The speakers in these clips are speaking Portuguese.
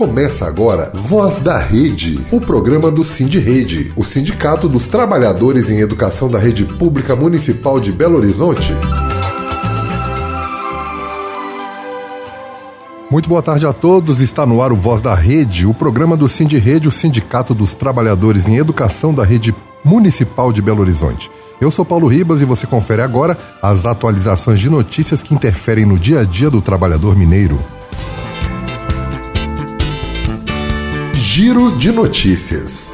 Começa agora Voz da Rede, o programa do Sindirede, o Sindicato dos Trabalhadores em Educação da Rede Pública Municipal de Belo Horizonte. Muito boa tarde a todos, está no ar o Voz da Rede, o programa do Sindirede, o Sindicato dos Trabalhadores em Educação da Rede Municipal de Belo Horizonte. Eu sou Paulo Ribas e você confere agora as atualizações de notícias que interferem no dia a dia do trabalhador mineiro. Giro de notícias.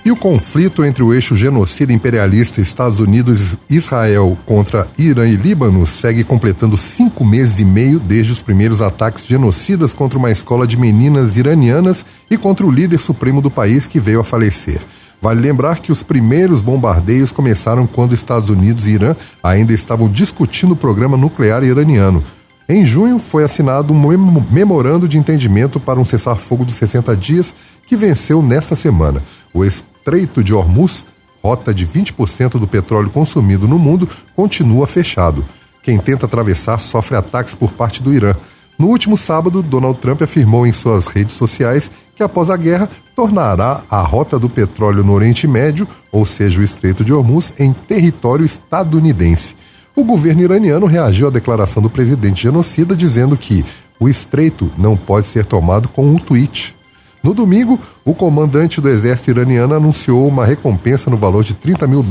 E o conflito entre o eixo genocida imperialista Estados Unidos-Israel contra Irã e Líbano segue completando 5 meses e meio desde os primeiros ataques genocidas contra uma escola de meninas iranianas e contra o líder supremo do país que veio a falecer. Vale lembrar que os primeiros bombardeios começaram quando Estados Unidos e Irã ainda estavam discutindo o programa nuclear iraniano. Em junho, foi assinado um memorando de entendimento para um cessar-fogo de 60 dias que venceu nesta semana. O Estreito de Hormuz, rota de 20% do petróleo consumido no mundo, continua fechado. Quem tenta atravessar sofre ataques por parte do Irã. No último sábado, Donald Trump afirmou em suas redes sociais que após a guerra tornará a rota do petróleo no Oriente Médio, ou seja, o Estreito de Hormuz, em território estadunidense. O governo iraniano reagiu à declaração do presidente genocida dizendo que o estreito não pode ser tomado com um tweet. No domingo, o comandante do exército iraniano anunciou uma recompensa no valor de $30 mil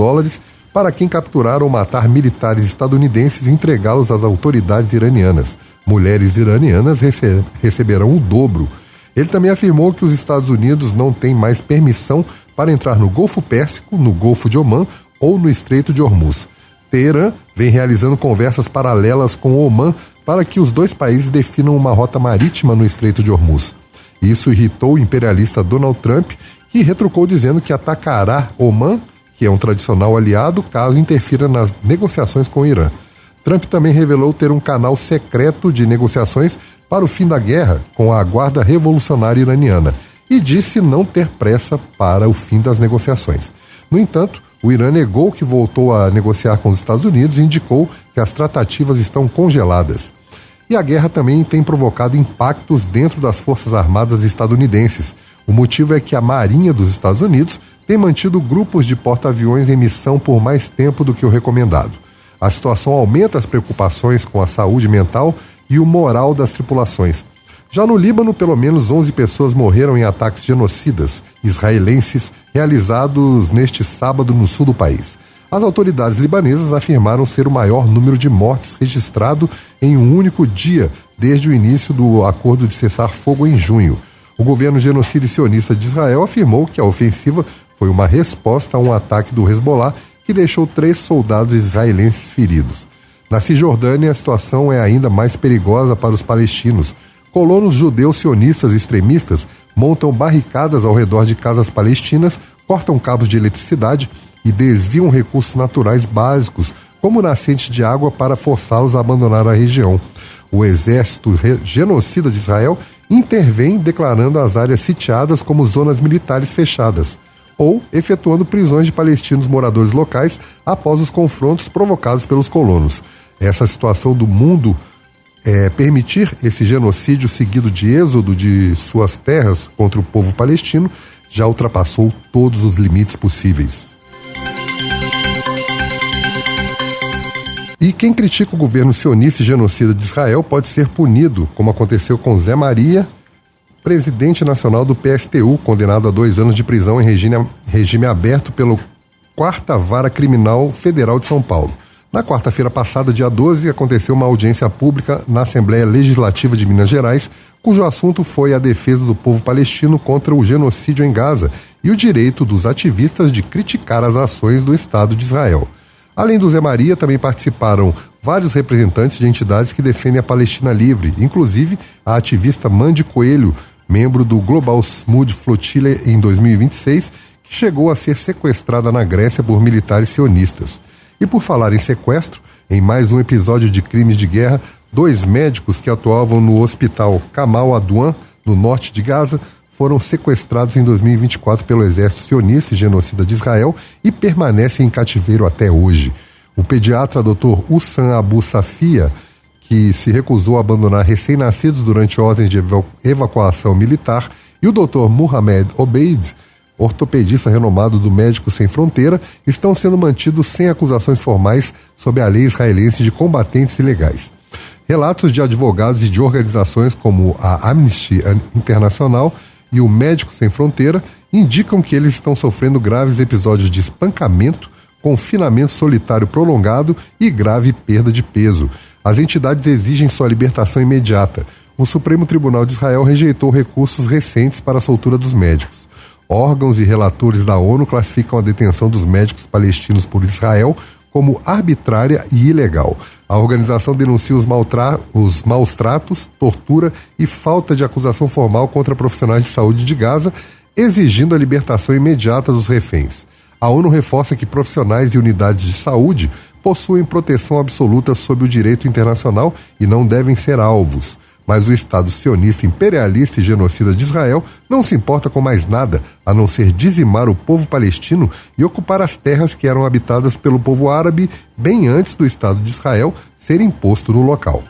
para quem capturar ou matar militares estadunidenses e entregá-los às autoridades iranianas. Mulheres iranianas receberão o dobro. Ele também afirmou que os Estados Unidos não têm mais permissão para entrar no Golfo Pérsico, no Golfo de Omã ou no Estreito de Hormuz. Teherã vem realizando conversas paralelas com o Omã para que os dois países definam uma rota marítima no Estreito de Hormuz. Isso irritou o imperialista Donald Trump, que retrucou dizendo que atacará Omã, que é um tradicional aliado, caso interfira nas negociações com o Irã. Trump também revelou ter um canal secreto de negociações para o fim da guerra com a Guarda Revolucionária Iraniana e disse não ter pressa para o fim das negociações. No entanto, o Irã negou que voltou a negociar com os Estados Unidos e indicou que as tratativas estão congeladas. E a guerra também tem provocado impactos dentro das Forças Armadas estadunidenses. O motivo é que a Marinha dos Estados Unidos tem mantido grupos de porta-aviões em missão por mais tempo do que o recomendado. A situação aumenta as preocupações com a saúde mental e o moral das tripulações. Já no Líbano, pelo menos 11 pessoas morreram em ataques genocidas israelenses realizados neste sábado no sul do país. As autoridades libanesas afirmaram ser o maior número de mortes registrado em um único dia desde o início do acordo de cessar-fogo em junho. O governo genocida e sionista de Israel afirmou que a ofensiva foi uma resposta a um ataque do Hezbollah que deixou 3 soldados israelenses feridos. Na Cisjordânia, a situação é ainda mais perigosa para os palestinos. Colonos judeus sionistas extremistas montam barricadas ao redor de casas palestinas, cortam cabos de eletricidade e desviam recursos naturais básicos, como nascentes de água, para forçá-los a abandonar a região. O exército genocida de Israel intervém declarando as áreas sitiadas como zonas militares fechadas, ou efetuando prisões de palestinos moradores locais após os confrontos provocados pelos colonos. Essa situação do mundo permitir esse genocídio seguido de êxodo de suas terras contra o povo palestino já ultrapassou todos os limites possíveis. E quem critica o governo sionista e genocida de Israel pode ser punido, como aconteceu com Zé Maria, presidente nacional do PSTU, condenado a 2 anos de prisão em regime aberto pela 4ª Vara Criminal Federal de São Paulo. Na quarta-feira passada, dia 12, aconteceu uma audiência pública na Assembleia Legislativa de Minas Gerais, cujo assunto foi a defesa do povo palestino contra o genocídio em Gaza e o direito dos ativistas de criticar as ações do Estado de Israel. Além do Zé Maria, também participaram vários representantes de entidades que defendem a Palestina livre, inclusive a ativista Mandy Coelho, membro do Global Smooth Flotilla em 2026, que chegou a ser sequestrada na Grécia por militares sionistas. E por falar em sequestro, em mais um episódio de crimes de guerra, 2 médicos que atuavam no hospital Kamal Adwan, no norte de Gaza, foram sequestrados em 2024 pelo exército sionista e genocida de Israel e permanecem em cativeiro até hoje. O pediatra Dr. Hussam Abu Safia, que se recusou a abandonar recém-nascidos durante ordens de evacuação militar, e o Dr. Mohamed Obeid, ortopedista renomado do Médicos Sem Fronteira, estão sendo mantidos sem acusações formais sob a lei israelense de combatentes ilegais. Relatos de advogados e de organizações como a Amnesty Internacional e o Médicos Sem Fronteira indicam que eles estão sofrendo graves episódios de espancamento, confinamento solitário prolongado e grave perda de peso. As entidades exigem sua libertação imediata. O Supremo Tribunal de Israel rejeitou recursos recentes para a soltura dos médicos. Órgãos e relatores da ONU classificam a detenção dos médicos palestinos por Israel como arbitrária e ilegal. A organização denuncia os maus tratos, tortura e falta de acusação formal contra profissionais de saúde de Gaza, exigindo a libertação imediata dos reféns. A ONU reforça que profissionais e unidades de saúde possuem proteção absoluta sob o direito internacional e não devem ser alvos. Mas o Estado sionista, imperialista e genocida de Israel não se importa com mais nada a não ser dizimar o povo palestino e ocupar as terras que eram habitadas pelo povo árabe bem antes do Estado de Israel ser imposto no local.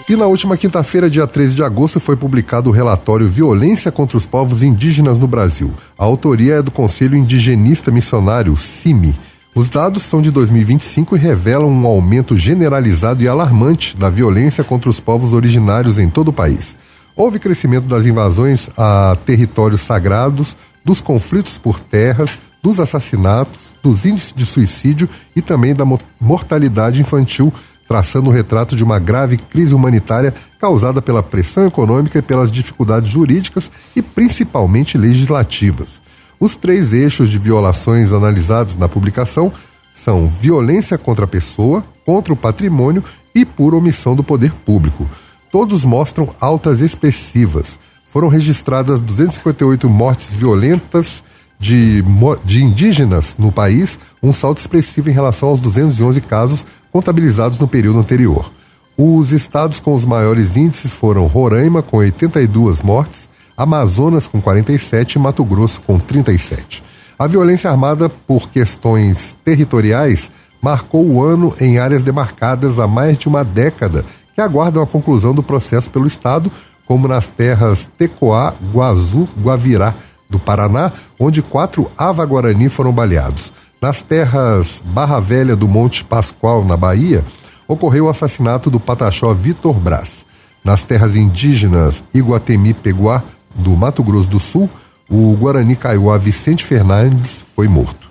E na última quinta-feira, dia 13 de agosto, foi publicado o relatório Violência contra os Povos Indígenas no Brasil. A autoria é do Conselho Indigenista Missionário, CIMI. Os dados são de 2025 e revelam um aumento generalizado e alarmante da violência contra os povos originários em todo o país. Houve crescimento das invasões a territórios sagrados, dos conflitos por terras, dos assassinatos, dos índices de suicídio e também da mortalidade infantil, traçando um retrato de uma grave crise humanitária causada pela pressão econômica e pelas dificuldades jurídicas e principalmente legislativas. Os 3 eixos de violações analisados na publicação são violência contra a pessoa, contra o patrimônio e por omissão do poder público. Todos mostram altas expressivas. Foram registradas 258 mortes violentas de indígenas no país, um salto expressivo em relação aos 211 casos contabilizados no período anterior. Os estados com os maiores índices foram Roraima, com 82 mortes, Amazonas com 47 e Mato Grosso com 37. A violência armada por questões territoriais marcou o ano em áreas demarcadas há mais de uma década, que aguardam a conclusão do processo pelo Estado, como nas terras Tecoá, Guazu, Guavirá, do Paraná, onde 4 Ava-Guarani foram baleados. Nas terras Barra Velha do Monte Pascoal, na Bahia, ocorreu o assassinato do pataxó Vitor Brás. Nas terras indígenas Iguatemi-Peguá, do Mato Grosso do Sul, o Guarani Kaiowá Vicente Fernandes foi morto.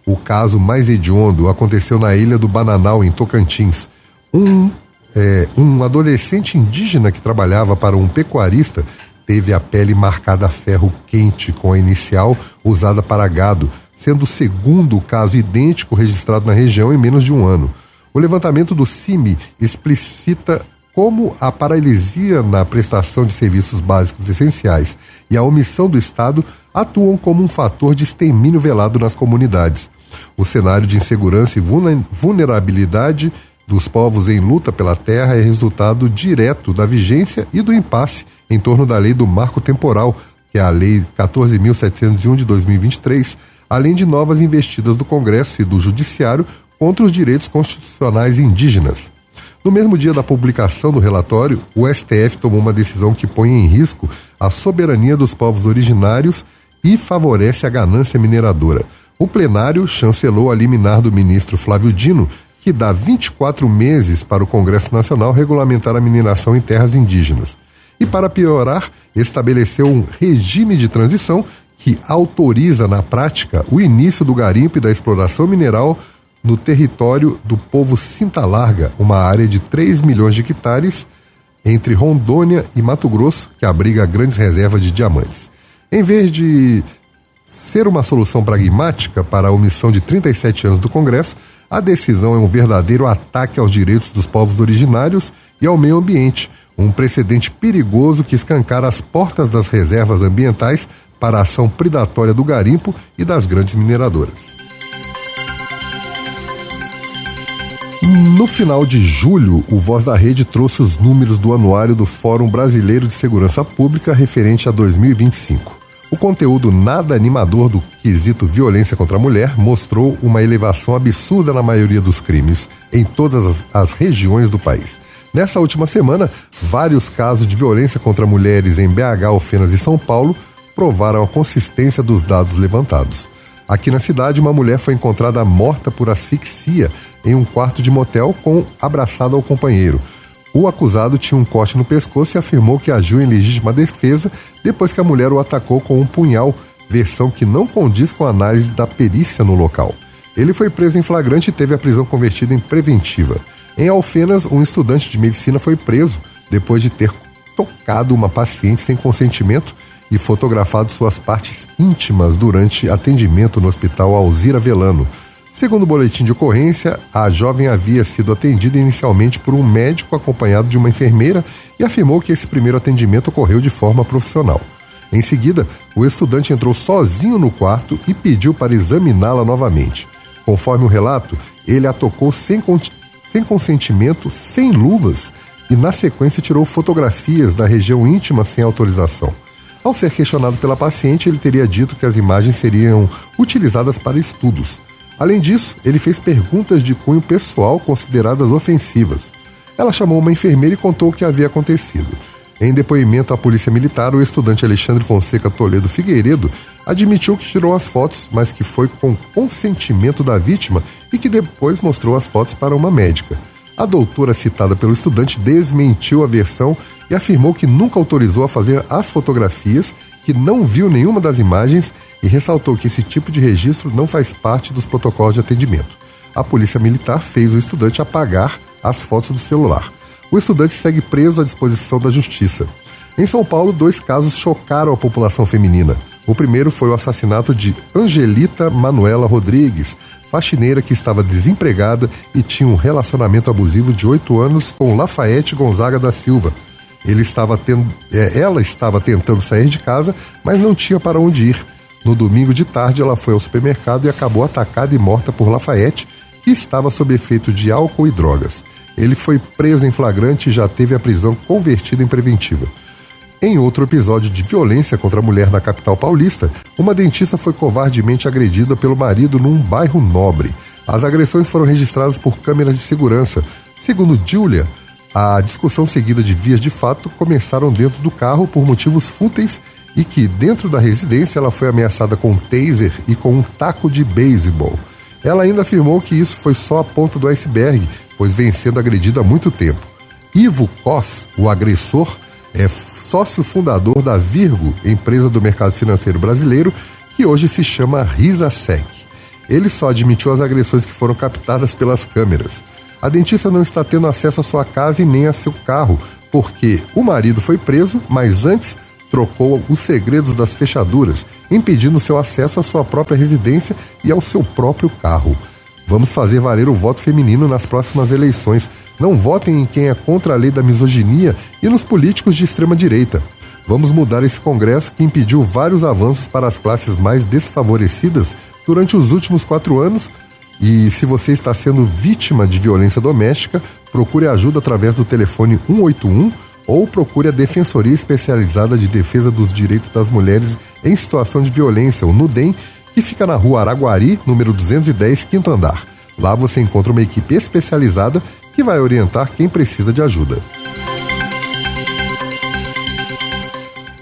O caso mais hediondo aconteceu na ilha do Bananal, em Tocantins. Um adolescente indígena que trabalhava para um pecuarista teve a pele marcada a ferro quente com a inicial usada para gado, sendo o segundo caso idêntico registrado na região em menos de um ano. O levantamento do CIMI explicita como a paralisia na prestação de serviços básicos essenciais e a omissão do Estado atuam como um fator de extermínio velado nas comunidades. O cenário de insegurança e vulnerabilidade dos povos em luta pela terra é resultado direto da vigência e do impasse em torno da lei do marco temporal, que é a Lei 14.701 de 2023, além de novas investidas do Congresso e do Judiciário contra os direitos constitucionais indígenas. No mesmo dia da publicação do relatório, o STF tomou uma decisão que põe em risco a soberania dos povos originários e favorece a ganância mineradora. O plenário chancelou a liminar do ministro Flávio Dino, que dá 24 meses para o Congresso Nacional regulamentar a mineração em terras indígenas. E, para piorar, estabeleceu um regime de transição que autoriza, na prática, o início do garimpo e da exploração mineral no território do povo Cinta Larga, uma área de 3 milhões de hectares entre Rondônia e Mato Grosso, que abriga grandes reservas de diamantes. Em vez de ser uma solução pragmática para a omissão de 37 anos do Congresso, a decisão é um verdadeiro ataque aos direitos dos povos originários e ao meio ambiente, um precedente perigoso que escancara as portas das reservas ambientais para a ação predatória do garimpo e das grandes mineradoras. No final de julho, o Voz da Rede trouxe os números do anuário do Fórum Brasileiro de Segurança Pública referente a 2025. O conteúdo nada animador do quesito violência contra a mulher mostrou uma elevação absurda na maioria dos crimes em todas as regiões do país. Nessa última semana, vários casos de violência contra mulheres em BH, Alfenas e São Paulo provaram a consistência dos dados levantados. Aqui na cidade, uma mulher foi encontrada morta por asfixia em um quarto de motel abraçada ao companheiro. O acusado tinha um corte no pescoço e afirmou que agiu em legítima defesa depois que a mulher o atacou com um punhal, versão que não condiz com a análise da perícia no local. Ele foi preso em flagrante e teve a prisão convertida em preventiva. Em Alfenas, um estudante de medicina foi preso depois de ter tocado uma paciente sem consentimento e fotografado suas partes íntimas durante atendimento no hospital Alzira Velano. Segundo o boletim de ocorrência, a jovem havia sido atendida inicialmente por um médico acompanhado de uma enfermeira e afirmou que esse primeiro atendimento ocorreu de forma profissional. Em seguida, o estudante entrou sozinho no quarto e pediu para examiná-la novamente. Conforme o relato, ele a tocou sem consentimento, sem luvas, e na sequência tirou fotografias da região íntima sem autorização. Ao ser questionado pela paciente, ele teria dito que as imagens seriam utilizadas para estudos. Além disso, ele fez perguntas de cunho pessoal consideradas ofensivas. Ela chamou uma enfermeira e contou o que havia acontecido. Em depoimento à Polícia Militar, o estudante Alexandre Fonseca Toledo Figueiredo admitiu que tirou as fotos, mas que foi com consentimento da vítima e que depois mostrou as fotos para uma médica. A doutora citada pelo estudante desmentiu a versão e afirmou que nunca autorizou a fazer as fotografias, que não viu nenhuma das imagens e ressaltou que esse tipo de registro não faz parte dos protocolos de atendimento. A Polícia Militar fez o estudante apagar as fotos do celular. O estudante segue preso à disposição da Justiça. Em São Paulo, 2 casos chocaram a população feminina. O primeiro foi o assassinato de Angelita Manuela Rodrigues, faxineira que estava desempregada e tinha um relacionamento abusivo de 8 anos com Lafayette Gonzaga da Silva. Ela estava tentando sair de casa, mas não tinha para onde ir. No domingo de tarde, ela foi ao supermercado e acabou atacada e morta por Lafayette, que estava sob efeito de álcool e drogas. Ele foi preso em flagrante e já teve a prisão convertida em preventiva. Em outro episódio de violência contra a mulher na capital paulista, uma dentista foi covardemente agredida pelo marido num bairro nobre. As agressões foram registradas por câmeras de segurança. Segundo Júlia, a discussão seguida de vias de fato começaram dentro do carro por motivos fúteis e que, dentro da residência, ela foi ameaçada com um taser e com um taco de beisebol. Ela ainda afirmou que isso foi só a ponta do iceberg, pois vem sendo agredida há muito tempo. Ivo Cos, o agressor, é sócio fundador da Virgo, empresa do mercado financeiro brasileiro, que hoje se chama RisaSec. Ele só admitiu as agressões que foram captadas pelas câmeras. A dentista não está tendo acesso à sua casa e nem a seu carro, porque o marido foi preso, mas antes trocou os segredos das fechaduras, impedindo seu acesso à sua própria residência e ao seu próprio carro. Vamos fazer valer o voto feminino nas próximas eleições. Não votem em quem é contra a lei da misoginia e nos políticos de extrema-direita. Vamos mudar esse Congresso que impediu vários avanços para as classes mais desfavorecidas durante os últimos 4 anos. E se você está sendo vítima de violência doméstica, procure ajuda através do telefone 181 ou procure a Defensoria Especializada de Defesa dos Direitos das Mulheres em Situação de Violência, o NUDEM, que fica na rua Araguari, número 210, quinto andar. Lá você encontra uma equipe especializada que vai orientar quem precisa de ajuda.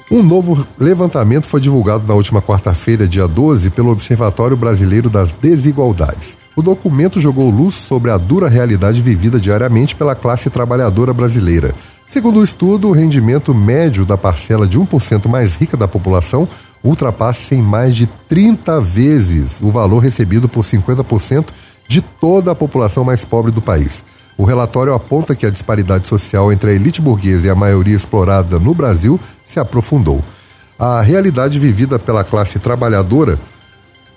Um novo levantamento foi divulgado na última quarta-feira, dia 12, pelo Observatório Brasileiro das Desigualdades. O documento jogou luz sobre a dura realidade vivida diariamente pela classe trabalhadora brasileira. Segundo o estudo, o rendimento médio da parcela de 1% mais rica da população ultrapassa em mais de 30 vezes o valor recebido por 50% de toda a população mais pobre do país. O relatório aponta que a disparidade social entre a elite burguesa e a maioria explorada no Brasil se aprofundou. A realidade vivida pela classe trabalhadora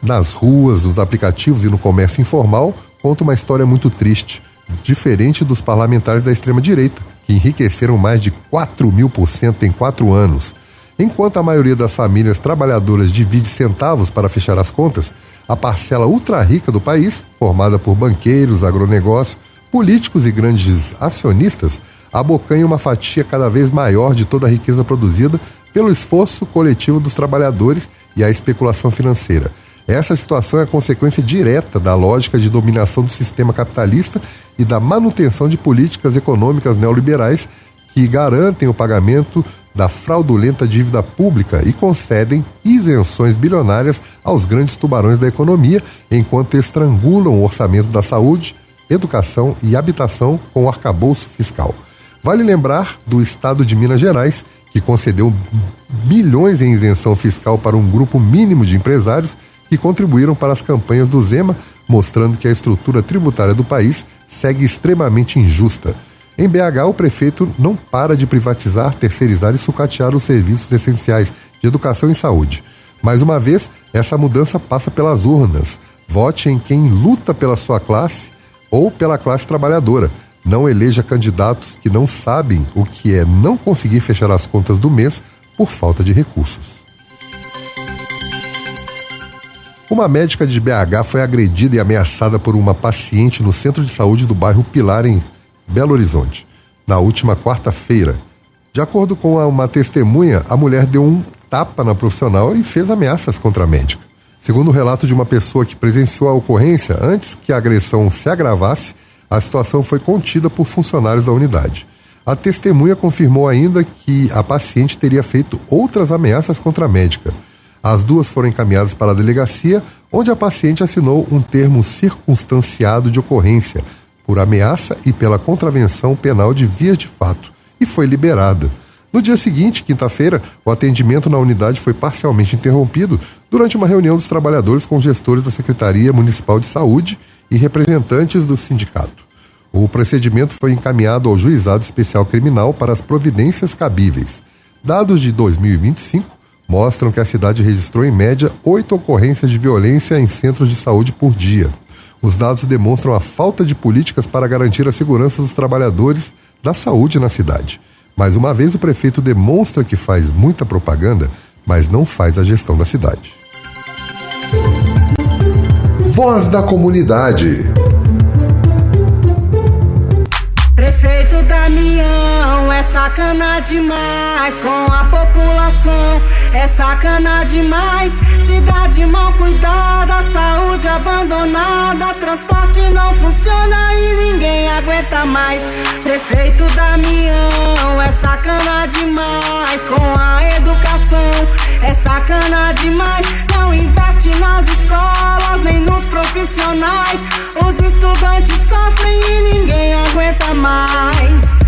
nas ruas, nos aplicativos e no comércio informal conta uma história muito triste, diferente dos parlamentares da extrema-direita, que enriqueceram mais de 4.000% em 4 anos. Enquanto a maioria das famílias trabalhadoras divide centavos para fechar as contas, a parcela ultra-rica do país, formada por banqueiros, agronegócio, políticos e grandes acionistas, abocanha uma fatia cada vez maior de toda a riqueza produzida pelo esforço coletivo dos trabalhadores e a especulação financeira. Essa situação é consequência direta da lógica de dominação do sistema capitalista e da manutenção de políticas econômicas neoliberais que garantem o pagamento da fraudulenta dívida pública e concedem isenções bilionárias aos grandes tubarões da economia, enquanto estrangulam o orçamento da saúde, educação e habitação com o arcabouço fiscal. Vale lembrar do Estado de Minas Gerais, que concedeu milhões em isenção fiscal para um grupo mínimo de empresários que contribuíram para as campanhas do Zema, mostrando que a estrutura tributária do país segue extremamente injusta. Em BH, o prefeito não para de privatizar, terceirizar e sucatear os serviços essenciais de educação e saúde. Mais uma vez, essa mudança passa pelas urnas. Vote em quem luta pela sua classe ou pela classe trabalhadora. Não eleja candidatos que não sabem o que é não conseguir fechar as contas do mês por falta de recursos. Uma médica de BH foi agredida e ameaçada por uma paciente no centro de saúde do bairro Pilar, em Belo Horizonte, na última quarta-feira. De acordo com uma testemunha, a mulher deu um tapa na profissional e fez ameaças contra a médica. Segundo o relato de uma pessoa que presenciou a ocorrência, antes que a agressão se agravasse, a situação foi contida por funcionários da unidade. A testemunha confirmou ainda que a paciente teria feito outras ameaças contra a médica. As duas foram encaminhadas para a delegacia, onde a paciente assinou um termo circunstanciado de ocorrência, por ameaça e pela contravenção penal de vias de fato, e foi liberada. No dia seguinte, quinta-feira, o atendimento na unidade foi parcialmente interrompido durante uma reunião dos trabalhadores com gestores da Secretaria Municipal de Saúde e representantes do sindicato. O procedimento foi encaminhado ao Juizado Especial Criminal para as providências cabíveis. Dados de 2025 mostram que a cidade registrou em média 8 ocorrências de violência em centros de saúde por dia. Os dados demonstram a falta de políticas para garantir a segurança dos trabalhadores da saúde na cidade. Mais uma vez, o prefeito demonstra que faz muita propaganda, mas não faz a gestão da cidade. Voz da Comunidade. Prefeito Damião é sacana demais com a população, é sacana demais. Cidade mal cuidada, saúde abandonada, transporte não funciona e ninguém aguenta mais. Prefeito Damião é sacana demais com a educação, é sacana demais. Não investe nas escolas nem nos profissionais, os estudantes sofrem e ninguém aguenta mais.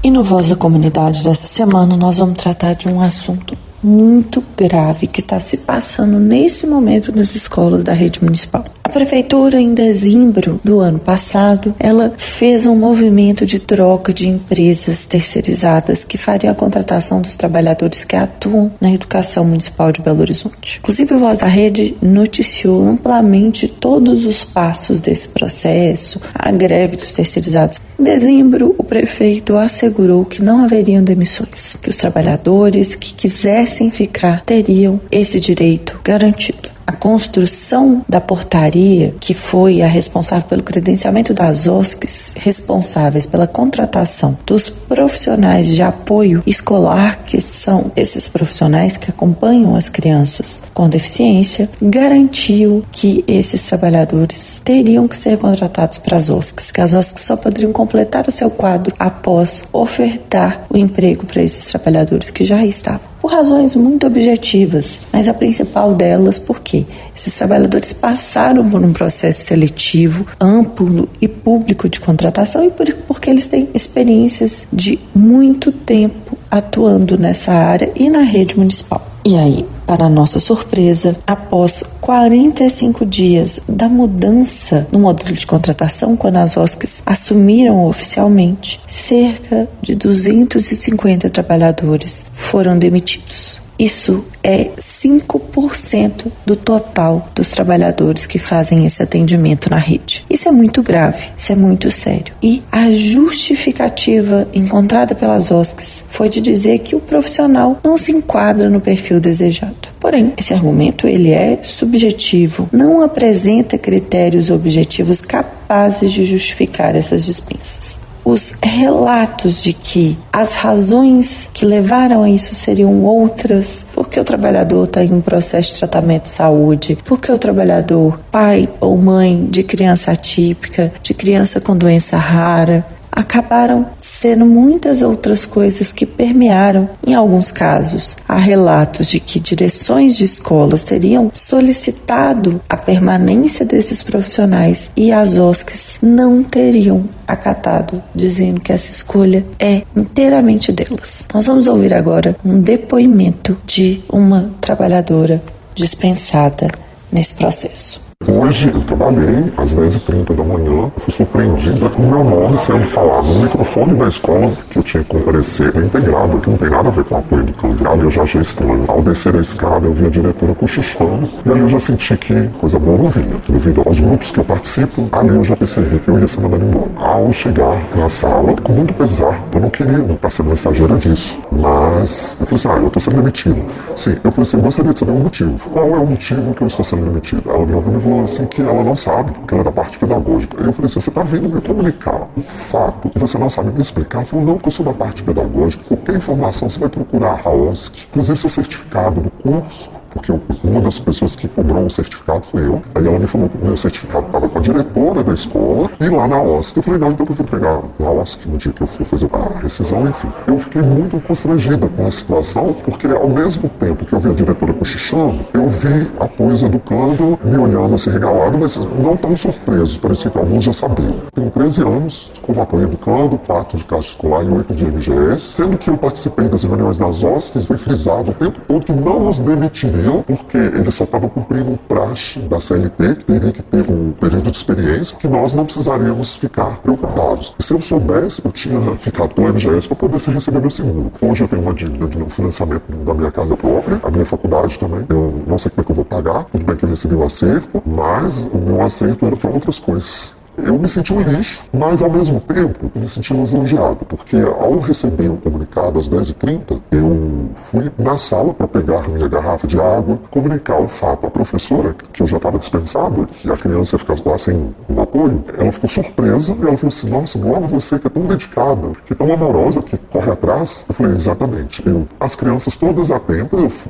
E no Voz da Comunidade dessa semana nós vamos tratar de um assunto muito grave que está se passando nesse momento nas escolas da rede municipal. A prefeitura, em dezembro do ano passado, ela fez um movimento de troca de empresas terceirizadas que faria a contratação dos trabalhadores que atuam na educação municipal de Belo Horizonte. Inclusive, o Voz da Rede noticiou amplamente todos os passos desse processo, a greve dos terceirizados. Em dezembro, o prefeito assegurou que não haveriam demissões, que os trabalhadores que quisessem ficar teriam esse direito garantido. A construção da portaria, que foi a responsável pelo credenciamento das OSCs, responsáveis pela contratação dos profissionais de apoio escolar, que são esses profissionais que acompanham as crianças com deficiência, garantiu que esses trabalhadores teriam que ser contratados para as OSCs, que as OSCs só poderiam completar o seu quadro após ofertar o emprego para esses trabalhadores que já estavam. Por razões muito objetivas, mas a principal delas porque esses trabalhadores passaram por um processo seletivo amplo e público de contratação e porque eles têm experiências de muito tempo atuando nessa área e na rede municipal. E aí, para nossa surpresa, após 45 dias da mudança no modelo de contratação, quando as OSCs assumiram oficialmente, cerca de 250 trabalhadores foram demitidos. Isso é 5% do total dos trabalhadores que fazem esse atendimento na rede. Isso é muito grave, isso é muito sério. E a justificativa encontrada pelas OSCs foi de dizer que o profissional não se enquadra no perfil desejado. Porém, esse argumento ele é subjetivo, não apresenta critérios objetivos capazes de justificar essas dispensas. os relatos de que as razões que levaram a isso seriam outras, porque o trabalhador está em um processo de tratamento de saúde, porque o trabalhador, pai ou mãe de criança atípica, de criança com doença rara, acabaram sendo muitas outras coisas que permearam. Em alguns casos, há relatos de que direções de escolas teriam solicitado a permanência desses profissionais e as OSCs não teriam acatado, dizendo que essa escolha é inteiramente delas. Nós vamos ouvir agora um depoimento de uma trabalhadora dispensada nesse processo. Hoje eu trabalhei às 10h30 da manhã, fui surpreendida com o meu nome sendo falado no microfone da escola que eu tinha que comparecer integrado, que não tem nada a ver com o apoio do campo. Ali eu já achei estranho. Ao descer a escada eu vi a diretora cochichando e ali eu já senti que coisa boa não vinha. Devido aos grupos que eu participo, ali eu já percebi que eu ia ser mandado embora. Ao chegar na sala, com muito pesar, eu não queria estar sendo mensageira disso, mas eu falei assim, eu estou sendo demitido. Sim, eu falei assim, eu gostaria de saber o motivo. Qual é o motivo que eu estou sendo demitido? Ela virou para mim e falou assim que ela não sabe, porque ela é da parte pedagógica. Aí eu falei assim, você está vindo me comunicar um fato e você não sabe me explicar? Ela falou, não, porque eu sou da parte pedagógica. Qualquer informação você vai procurar a OSC, inclusive seu certificado do curso, porque uma das pessoas que cobrou um certificado foi eu. Aí ela me falou que o meu certificado estava com a diretora da escola e lá na OSC. Eu falei, não, então eu fui pegar na OSC no dia que eu fui fazer a rescisão, enfim. Eu fiquei muito constrangida com a situação, porque ao mesmo tempo que eu vi a diretora cochichando, eu vi a coisa do Cândido me olhando assim regalado, mas não tão surpresos, parecia que alguns já sabiam. Tenho 13 anos, como apoio do Cândido, 4 de caixa escolar e 8 de MGS, sendo que eu participei das reuniões das OSCs, foi frisado o tempo todo que não nos demitiriam, porque eles só estavam cumprindo um praxe da CLT, que teria que ter um período de experiência, que nós não precisaríamos ficar preocupados. E se eu soubesse, eu tinha ficado pelo MGS para poder receber meu seguro. Hoje eu tenho uma dívida de financiamento da minha casa própria, a minha faculdade também. Eu não sei como é que eu vou pagar, tudo bem que eu recebi um acerto, mas o meu acerto era para outras coisas. Eu me senti um lixo, mas ao mesmo tempo eu me senti lisonjeado, porque ao receber o comunicado às 10h30, eu fui na sala para pegar minha garrafa de água, comunicar o fato à professora, que eu já estava dispensado, que a criança ia ficar lá sem um apoio. Ela ficou surpresa e ela falou assim, nossa, logo você que é tão dedicada, que é tão amorosa, que corre atrás. Eu falei, exatamente. As crianças todas atentas,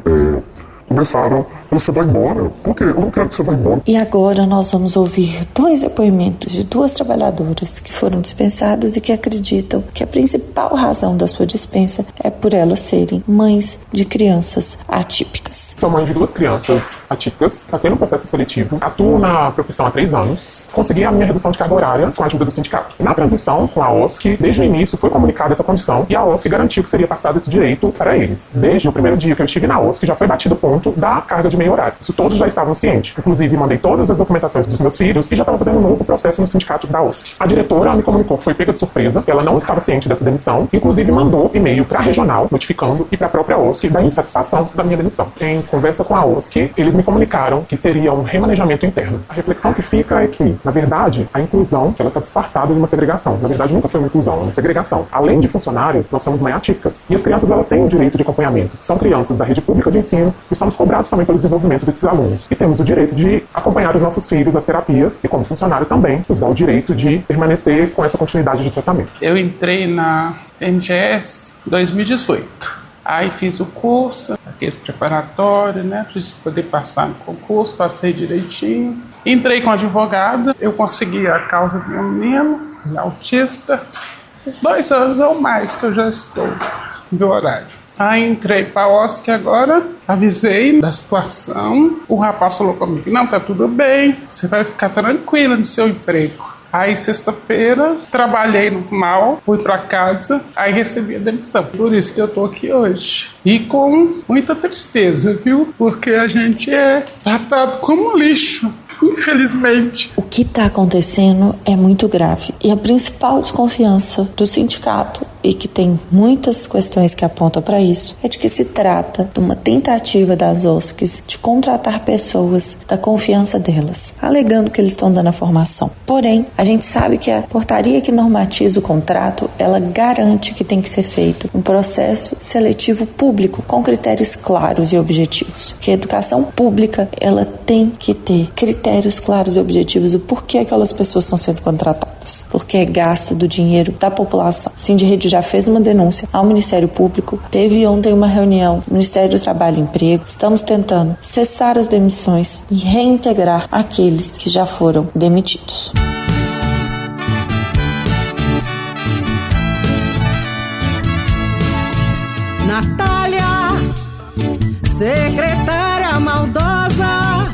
começaram, você vai embora, porque eu não quero que você vá embora. E agora nós vamos ouvir 2 depoimentos de 2 trabalhadoras que foram dispensadas e que acreditam que a principal razão da sua dispensa é por elas serem mães de crianças atípicas. Sou mãe de 2 crianças atípicas, passei no processo seletivo, atuo na profissão há 3 anos, consegui a minha redução de carga horária com a ajuda do sindicato. Na transição com a OSC, desde o início foi comunicada essa condição e a OSC garantiu que seria passado esse direito para eles. Desde o primeiro dia que eu estive na OSC já foi batido o ponto da carga de meio horário. Isso todos já estavam cientes. Inclusive, mandei todas as documentações dos meus filhos e já estava fazendo um novo processo no sindicato da OSC. A diretora me comunicou que foi pega de surpresa, que ela não estava ciente dessa demissão, inclusive mandou e-mail para a regional, notificando, e para a própria OSC da insatisfação da minha demissão. Em conversa com a OSC, eles me comunicaram que seria um remanejamento interno. A reflexão que fica é que, na verdade, a inclusão, ela está disfarçada de uma segregação. Na verdade, nunca foi uma inclusão, é uma segregação. Além de funcionárias, nós somos mães atípicas. E as crianças, elas têm o direito de acompanhamento. São crianças da rede pública de ensino e somos cobrados também pelo desenvolvimento desses alunos. E temos o direito de acompanhar os nossos filhos às terapias e, como funcionário também, nos dá o direito de permanecer com essa continuidade de tratamento. Eu entrei na MGS em 2018. Aí fiz o curso, aqueles preparatórios, né, para poder passar no concurso, passei direitinho. Entrei com advogada, eu consegui a causa do meu menino, autista, uns 2 anos ou mais que eu já estou no meu horário. Aí entrei para a OSC agora, avisei da situação, o rapaz falou comigo, não, tá tudo bem, você vai ficar tranquila no seu emprego. Aí sexta-feira, trabalhei normal, fui para casa, aí recebi a demissão. Por isso que eu tô aqui hoje. E com muita tristeza, viu? Porque a gente é tratado como lixo. Infelizmente. O que está acontecendo é muito grave e a principal desconfiança do sindicato e que tem muitas questões que apontam para isso, é de que se trata de uma tentativa das OSCs de contratar pessoas da confiança delas, alegando que eles estão dando a formação. Porém, a gente sabe que a portaria que normatiza o contrato, ela garante que tem que ser feito um processo seletivo público com critérios claros e objetivos. Que a educação pública, ela tem que ter critérios claros e objetivos do porquê aquelas pessoas estão sendo contratadas, porque é gasto do dinheiro da população. O Sindirrede já fez uma denúncia ao Ministério Público, teve ontem uma reunião no Ministério do Trabalho e Emprego. Estamos tentando cessar as demissões e reintegrar aqueles que já foram demitidos. Natália, secretária maldosa,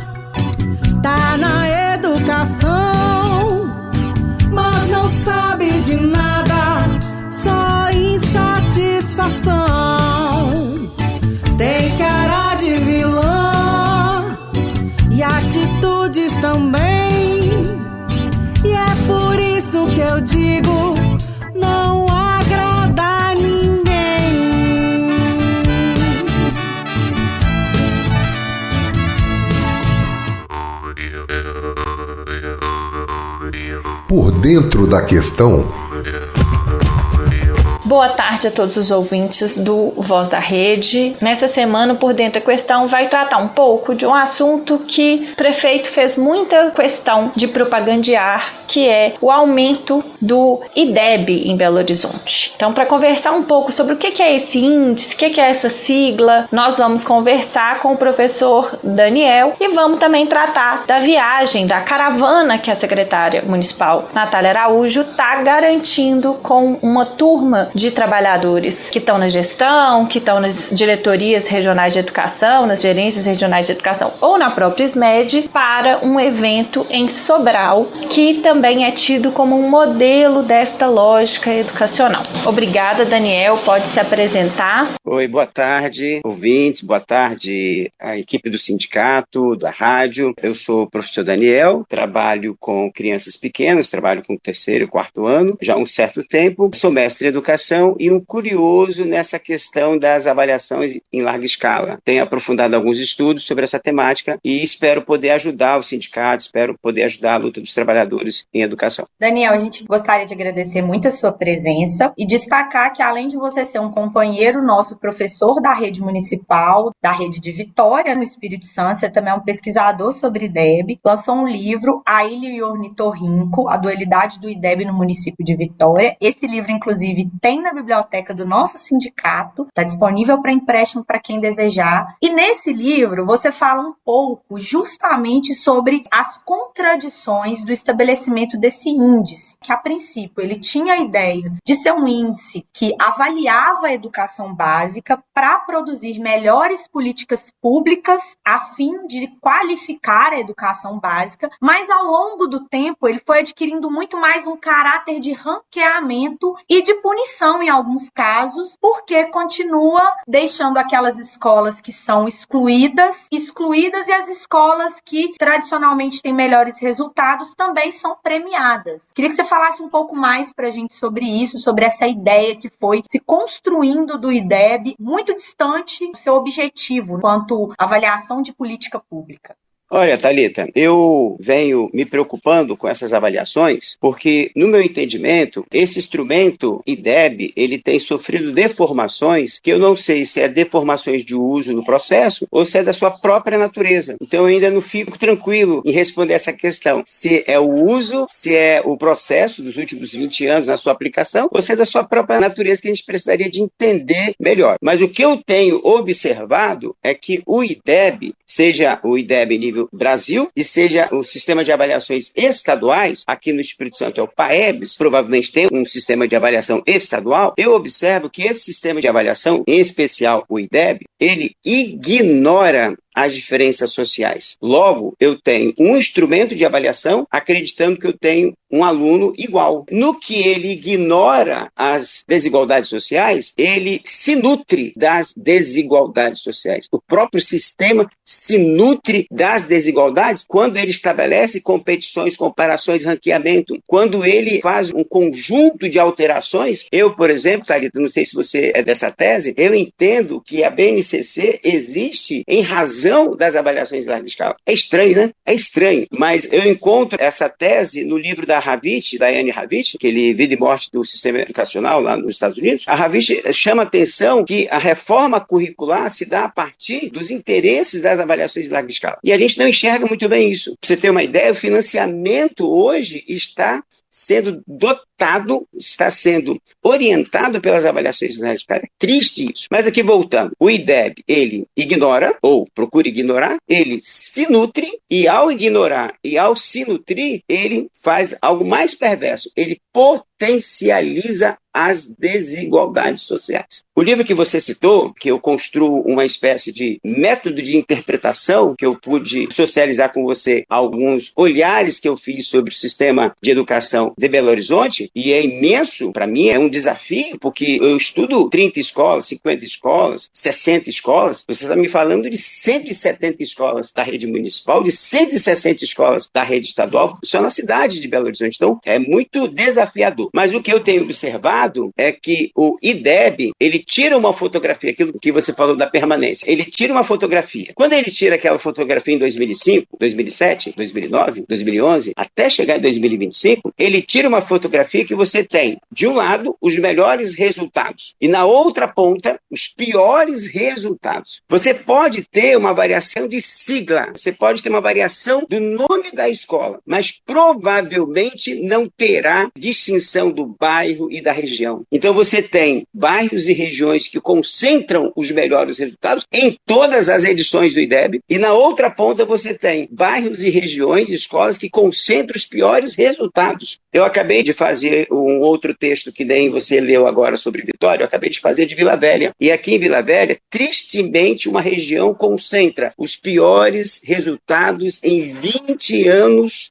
tá na educação, mas não sabe de nada, só insatisfação. Tem cara de vilã e atitudes também, e é por isso que eu digo, não agrada ninguém. Por dentro da questão. Boa tarde a todos os ouvintes do Voz da Rede. Nessa semana, Por Dentro da Questão vai tratar um pouco de um assunto que o prefeito fez muita questão de propagandear, que é o aumento do IDEB em Belo Horizonte. Então, para conversar um pouco sobre o que é esse índice, o que é essa sigla, nós vamos conversar com o professor Daniel e vamos também tratar da viagem, da caravana que a secretária municipal Natália Araújo está garantindo com uma turma de trabalhadores que estão na gestão, que estão nas diretorias regionais de educação, nas gerências regionais de educação ou na própria SMED, para um evento em Sobral, que também é tido como um modelo desta lógica educacional. Obrigada, Daniel. Pode se apresentar. Oi, boa tarde, ouvintes, boa tarde a equipe do sindicato, da rádio. Eu sou o professor Daniel, trabalho com crianças pequenas, trabalho com o 3º e 4º ano, já há um certo tempo. Sou mestre em educação e um curioso nessa questão das avaliações em larga escala. Tenho aprofundado alguns estudos sobre essa temática e espero poder ajudar o sindicato, espero poder ajudar a luta dos trabalhadores em educação. Daniel, a gente gostaria de agradecer muito a sua presença e destacar que, além de você ser um companheiro nosso, professor da rede municipal, da rede de Vitória, no Espírito Santo, você também é um pesquisador sobre IDEB, lançou um livro, A Ilha e Ornitorrinco, a dualidade do IDEB no município de Vitória. Esse livro, inclusive, tem na biblioteca do nosso sindicato, está disponível para empréstimo para quem desejar. E nesse livro você fala um pouco justamente sobre as contradições do estabelecimento desse índice, que a princípio ele tinha a ideia de ser um índice que avaliava a educação básica para produzir melhores políticas públicas a fim de qualificar a educação básica, mas ao longo do tempo ele foi adquirindo muito mais um caráter de ranqueamento e de punição em alguns casos, porque continua deixando aquelas escolas que são excluídas e as escolas que tradicionalmente têm melhores resultados também são premiadas. Queria que você falasse um pouco mais para a gente sobre isso, sobre essa ideia que foi se construindo do IDEB, muito distante do seu objetivo quanto avaliação de política pública. Olha, Thalita, eu venho me preocupando com essas avaliações porque, no meu entendimento, esse instrumento IDEB, ele tem sofrido deformações que eu não sei se é deformações de uso no processo ou se é da sua própria natureza. Então, eu ainda não fico tranquilo em responder essa questão. Se é o uso, se é o processo dos últimos 20 anos na sua aplicação ou se é da sua própria natureza que a gente precisaria de entender melhor. Mas o que eu tenho observado é que o IDEB, seja o IDEB nível Brasil e seja o sistema de avaliações estaduais, aqui no Espírito Santo é o PAEBS, provavelmente tem um sistema de avaliação estadual, eu observo que esse sistema de avaliação, em especial o IDEB, ele ignora as diferenças sociais. Logo, eu tenho um instrumento de avaliação acreditando que eu tenho um aluno igual. No que ele ignora as desigualdades sociais, ele se nutre das desigualdades sociais. O próprio sistema se nutre das desigualdades quando ele estabelece competições, comparações, ranqueamento. Quando ele faz um conjunto de alterações, eu, por exemplo, Thalita, não sei se você é dessa tese, eu entendo que a BNCC existe em razão das avaliações de larga escala. É estranho, né? É estranho, mas eu encontro essa tese no livro da Ravitch, da Anne Ravitch, aquele Vida e Morte do Sistema Educacional lá nos Estados Unidos. A Ravitch chama a atenção que a reforma curricular se dá a partir dos interesses das avaliações de larga escala. E a gente não enxerga muito bem isso. Para você ter uma ideia, o financiamento hoje está sendo dotado, está sendo orientado pelas avaliações de larga escala. É triste isso. Mas aqui voltando, o IDEB, ele ignora, ou procura ignorar, ele se nutre, e ao ignorar e ao se nutrir, ele faz algo mais perverso, ele potencializa as desigualdades sociais. O livro que você citou, que eu construo uma espécie de método de interpretação, que eu pude socializar com você alguns olhares que eu fiz sobre o sistema de educação de Belo Horizonte, e é imenso, para mim é um desafio, porque eu estudo 30 escolas, 50 escolas, 60 escolas, você está me falando de 170 escolas da rede municipal, de 160 escolas da rede estadual, só na cidade de Belo Horizonte. Então, é muito desafiador. Mas o que eu tenho observado é que o IDEB, ele tira uma fotografia, aquilo que você falou da permanência, ele tira uma fotografia. Quando ele tira aquela fotografia em 2005, 2007, 2009, 2011, até chegar em 2025, ele tira uma fotografia que você tem, de um lado, os melhores resultados, e na outra ponta, os piores resultados. Você pode ter uma variação de sigla, você pode ter uma variação do nome da escola, mas provavelmente não terá distinção do bairro e da região. Então você tem bairros e regiões que concentram os melhores resultados em todas as edições do IDEB, e na outra ponta você tem bairros e regiões, escolas que concentram os piores resultados. Eu acabei de fazer um outro texto que nem você leu agora sobre Vitória, eu acabei de fazer de Vila Velha. E aqui em Vila Velha, tristemente, uma região concentra os piores resultados em 20 anos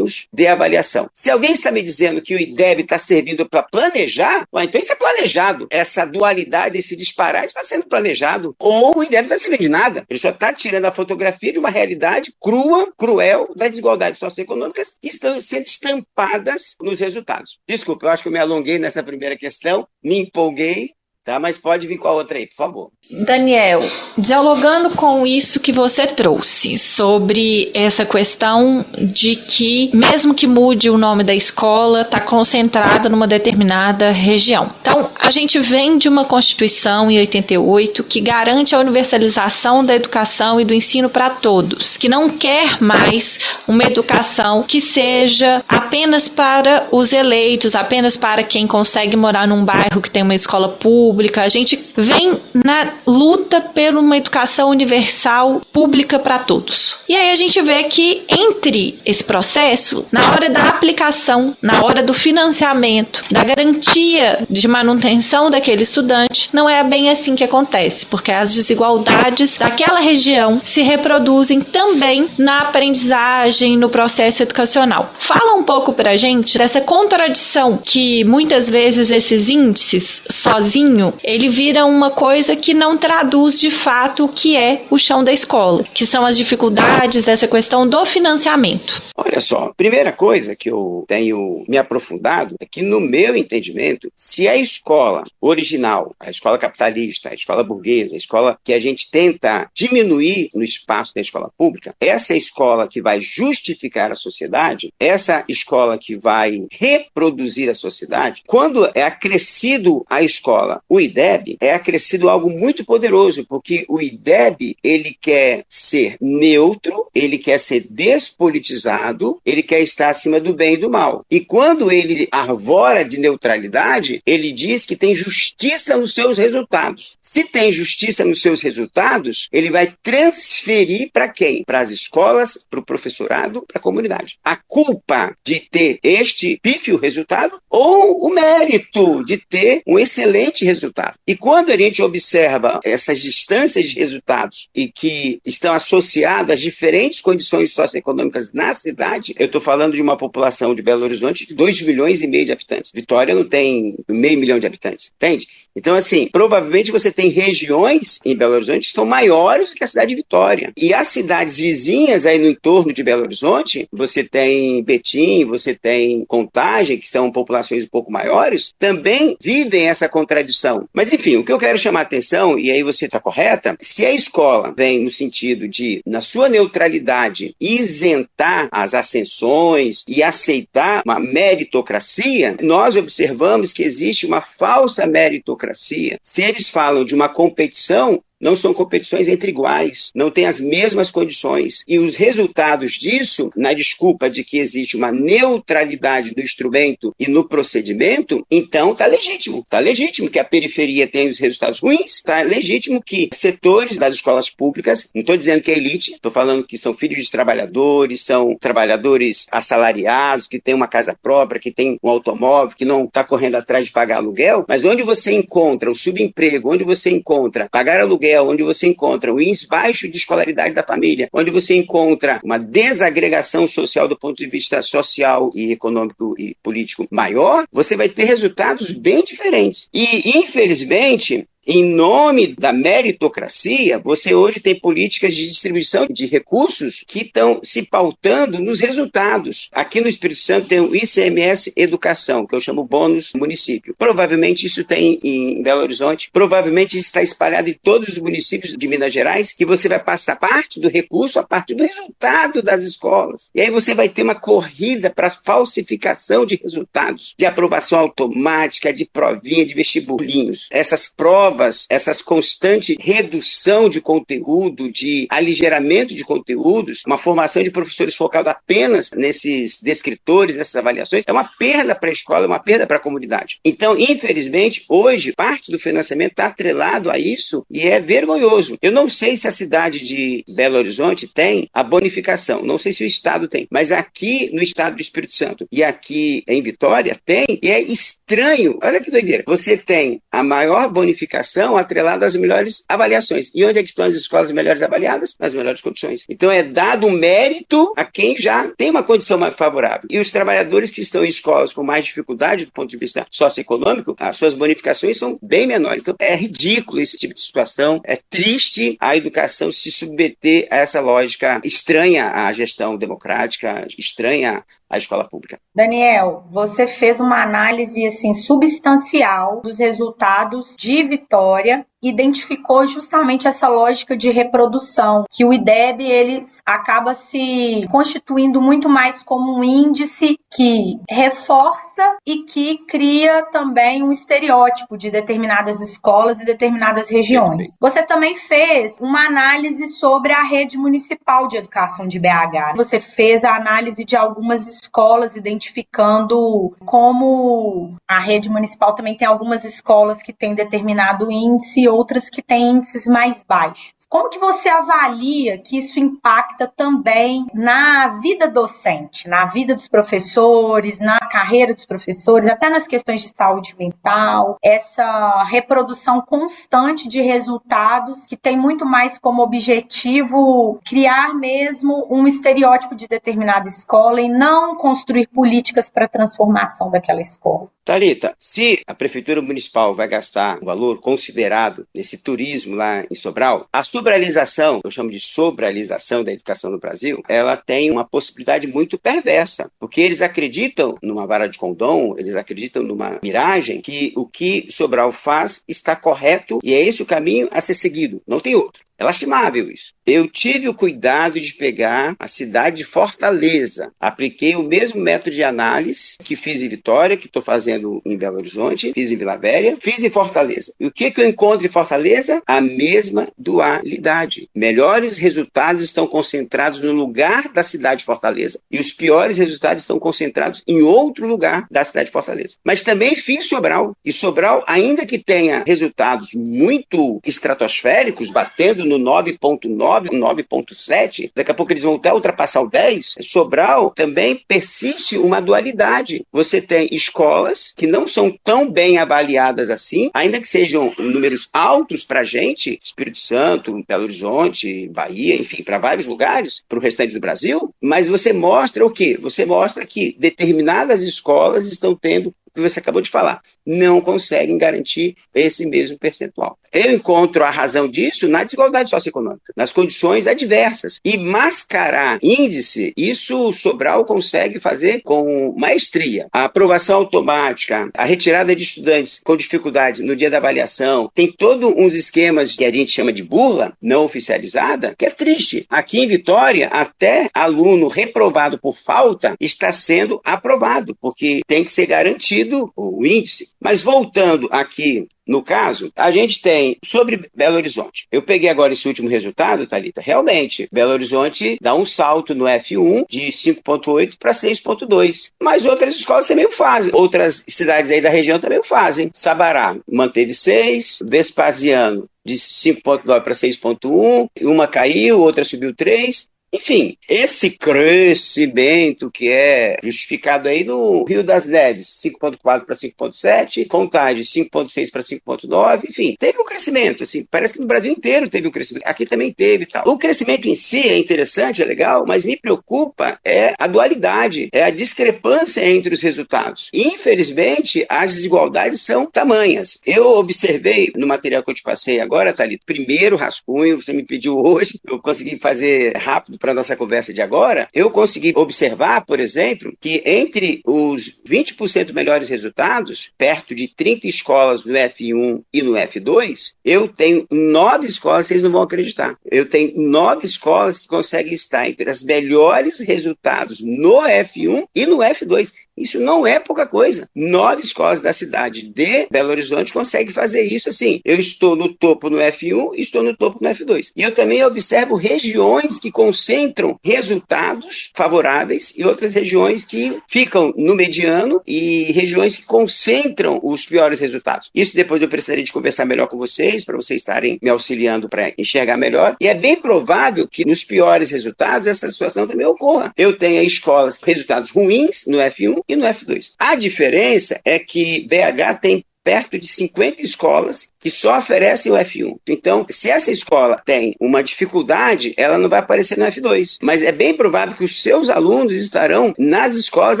de avaliação. Se alguém está me dizendo que o IDEB está servindo para planejar, então isso é planejado. Essa dualidade, esse disparate está sendo planejado. Ou o IDEB não está servindo de nada. Ele só está tirando a fotografia de uma realidade crua, cruel, das desigualdades socioeconômicas que estão sendo estampadas nos resultados. Desculpa, eu acho que eu me alonguei nessa primeira questão, me empolguei, tá? Mas pode vir com a outra aí, por favor. Daniel, dialogando com isso que você trouxe, sobre essa questão de que, mesmo que mude o nome da escola, está concentrada numa determinada região. Então, a gente vem de uma Constituição em 88 que garante a universalização da educação e do ensino para todos, que não quer mais uma educação que seja apenas para os eleitos, apenas para quem consegue morar num bairro que tem uma escola pública. A gente vem na luta por uma educação universal pública para todos. E aí a gente vê que entre esse processo, na hora da aplicação, na hora do financiamento, da garantia de manutenção daquele estudante, não é bem assim que acontece, porque as desigualdades daquela região se reproduzem também na aprendizagem, no processo educacional. Fala um pouco pra gente dessa contradição que muitas vezes esses índices sozinho, ele vira uma coisa que não traduz de fato o que é o chão da escola, que são as dificuldades dessa questão do financiamento. Olha só, primeira coisa que eu tenho me aprofundado é que, no meu entendimento, se a escola original, a escola capitalista, a escola burguesa, a escola que a gente tenta diminuir no espaço da escola pública, essa é a escola que vai justificar a sociedade, essa escola que vai reproduzir a sociedade, quando é acrescido à escola o IDEB, é acrescido algo muito poderoso, porque o IDEB, ele quer ser neutro, ele quer ser despolitizado, Estado, ele quer estar acima do bem e do mal. E quando ele arvora de neutralidade, ele diz que tem justiça nos seus resultados. Se tem justiça nos seus resultados, ele vai transferir para quem? Para as escolas, para o professorado, para a comunidade. A culpa de ter este pífio resultado ou o mérito de ter um excelente resultado. E quando a gente observa essas distâncias de resultados e que estão associadas às diferentes condições socioeconômicas na cidade, eu estou falando de uma população de Belo Horizonte de 2,5 milhões de habitantes. Vitória não tem 500 mil de habitantes, entende? Então, assim, provavelmente você tem regiões em Belo Horizonte que estão maiores do que a cidade de Vitória. E as cidades vizinhas aí no entorno de Belo Horizonte, você tem Betim, você tem Contagem, que são populações um pouco maiores, também vivem essa contradição. Mas, enfim, o que eu quero chamar a atenção, e aí você está correta, se a escola vem no sentido de, na sua neutralidade, isentar as ascensões e aceitar uma meritocracia, nós observamos que existe uma falsa meritocracia. Se eles falam de uma competição, não são competições entre iguais, não têm as mesmas condições. E os resultados disso, na desculpa de que existe uma neutralidade do instrumento e no procedimento, então está legítimo. Está legítimo que a periferia tenha os resultados ruins, está legítimo que setores das escolas públicas, não estou dizendo que é elite, estou falando que são filhos de trabalhadores, são trabalhadores assalariados, que têm uma casa própria, que têm um automóvel, que não está correndo atrás de pagar aluguel, mas onde você encontra o subemprego, onde você encontra pagar aluguel, onde você encontra o índice baixo de escolaridade da família, onde você encontra uma desagregação social do ponto de vista social e econômico e político maior, você vai ter resultados bem diferentes. E, infelizmente, em nome da meritocracia, você hoje tem políticas de distribuição de recursos que estão se pautando nos resultados. Aqui no Espírito Santo tem o ICMS Educação, que eu chamo bônus município. Provavelmente isso tem em Belo Horizonte, provavelmente isso está espalhado em todos os municípios de Minas Gerais, que você vai passar parte do recurso a partir do resultado das escolas. E aí você vai ter uma corrida para falsificação de resultados, de aprovação automática, de provinha, de vestibulinhos. Essas provas, essas constantes redução de conteúdo, de aligeramento de conteúdos, uma formação de professores focada apenas nesses descritores, nessas avaliações, é uma perda para a escola, é uma perda para a comunidade. Então, infelizmente, hoje, parte do financiamento está atrelado a isso e é vergonhoso. Eu não sei se a cidade de Belo Horizonte tem a bonificação, não sei se o estado tem, mas aqui no estado do Espírito Santo e aqui em Vitória tem, e é estranho, olha que doideira, você tem a maior bonificação atrelada às melhores avaliações. E onde é que estão as escolas melhores avaliadas? Nas melhores condições. Então é dado um mérito a quem já tem uma condição mais favorável. E os trabalhadores que estão em escolas com mais dificuldade do ponto de vista socioeconômico, as suas bonificações são bem menores. Então é ridículo esse tipo de situação, é triste a educação se submeter a essa lógica estranha à gestão democrática, estranha à escola pública. Daniel, você fez uma análise assim substancial dos resultados de Vitória, identificou justamente essa lógica de reprodução, que o IDEB ele acaba se constituindo muito mais como um índice que reforça e que cria também um estereótipo de determinadas escolas e determinadas regiões. Perfeito. Você também fez uma análise sobre a rede municipal de educação de BH. Você fez a análise de algumas escolas, identificando como a rede municipal também tem algumas escolas que têm determinado índice, outras que têm índices mais baixos. Como que você avalia que isso impacta também na vida docente, na vida dos professores, na carreira dos professores, até nas questões de saúde mental, essa reprodução constante de resultados que tem muito mais como objetivo criar mesmo um estereótipo de determinada escola e não construir políticas para a transformação daquela escola? Thalita, se a Prefeitura Municipal vai gastar um valor considerado nesse turismo lá em Sobral, a sobralização, eu chamo de sobralização da educação no Brasil, ela tem uma possibilidade muito perversa, porque eles acreditam numa vara de condom, eles acreditam numa miragem, que o que Sobral faz está correto e é esse o caminho a ser seguido, não tem outro. É lastimável isso. Eu tive o cuidado de pegar a cidade de Fortaleza. Apliquei o mesmo método de análise que fiz em Vitória, que estou fazendo em Belo Horizonte, fiz em Vila Velha, fiz em Fortaleza. E o que eu encontro em Fortaleza? A mesma dualidade. Melhores resultados estão concentrados no lugar da cidade de Fortaleza e os piores resultados estão concentrados em outro lugar da cidade de Fortaleza. Mas também fiz Sobral. E Sobral, ainda que tenha resultados muito estratosféricos, batendo no 9.9, 9.7, daqui a pouco eles vão até ultrapassar o 10, Sobral também persiste uma dualidade. Você tem escolas que não são tão bem avaliadas assim, ainda que sejam números altos para a gente, Espírito Santo, Belo Horizonte, Bahia, enfim, para vários lugares, para o restante do Brasil, mas você mostra o quê? Você mostra que determinadas escolas estão tendo o que você acabou de falar, não conseguem garantir esse mesmo percentual. Eu encontro a razão disso na desigualdade socioeconômica, nas condições adversas. E mascarar índice, isso o Sobral consegue fazer com maestria. A aprovação automática, a retirada de estudantes com dificuldade no dia da avaliação, tem todos uns esquemas que a gente chama de burla não oficializada, que é triste. Aqui em Vitória, até aluno reprovado por falta está sendo aprovado, porque tem que ser garantido o índice. Mas voltando aqui no caso, a gente tem sobre Belo Horizonte. Eu peguei agora esse último resultado, Thalita. Realmente, Belo Horizonte dá um salto no F1 de 5.8 para 6.2. Mas outras escolas também o fazem. Outras cidades aí da região também o fazem. Sabará manteve 6, Vespasiano de 5.9 para 6.1, uma caiu, outra subiu 3. Enfim, esse crescimento que é justificado aí no Rio das Neves, 5.4 para 5.7, Contagem 5.6 para 5.9, enfim, teve um crescimento, assim, parece que no Brasil inteiro teve um crescimento, aqui também teve e tal. O crescimento em si é interessante, é legal, mas me preocupa é a dualidade, é a discrepância entre os resultados. Infelizmente, as desigualdades são tamanhas. Eu observei no material que eu te passei agora, Thalita, primeiro rascunho, você me pediu hoje, eu consegui fazer rápido para a nossa conversa de agora, eu consegui observar, por exemplo, que entre os 20% melhores resultados, perto de 30 escolas no F1 e no F2, eu tenho 9 escolas, vocês não vão acreditar, eu tenho 9 escolas que conseguem estar entre os melhores resultados no F1 e no F2. Isso não é pouca coisa. 9 escolas da cidade de Belo Horizonte conseguem fazer isso assim. Eu estou no topo no F1 e estou no topo no F2. E eu também observo regiões que concentram resultados favoráveis e outras regiões que ficam no mediano e regiões que concentram os piores resultados. Isso depois eu precisaria de conversar melhor com vocês, para vocês estarem me auxiliando para enxergar melhor. E é bem provável que nos piores resultados essa situação também ocorra. Eu tenho escolas com resultados ruins no F1 e no F2. A diferença é que BH tem perto de 50 escolas que só oferecem o F1. Então, se essa escola tem uma dificuldade, ela não vai aparecer no F2. Mas é bem provável que os seus alunos estarão nas escolas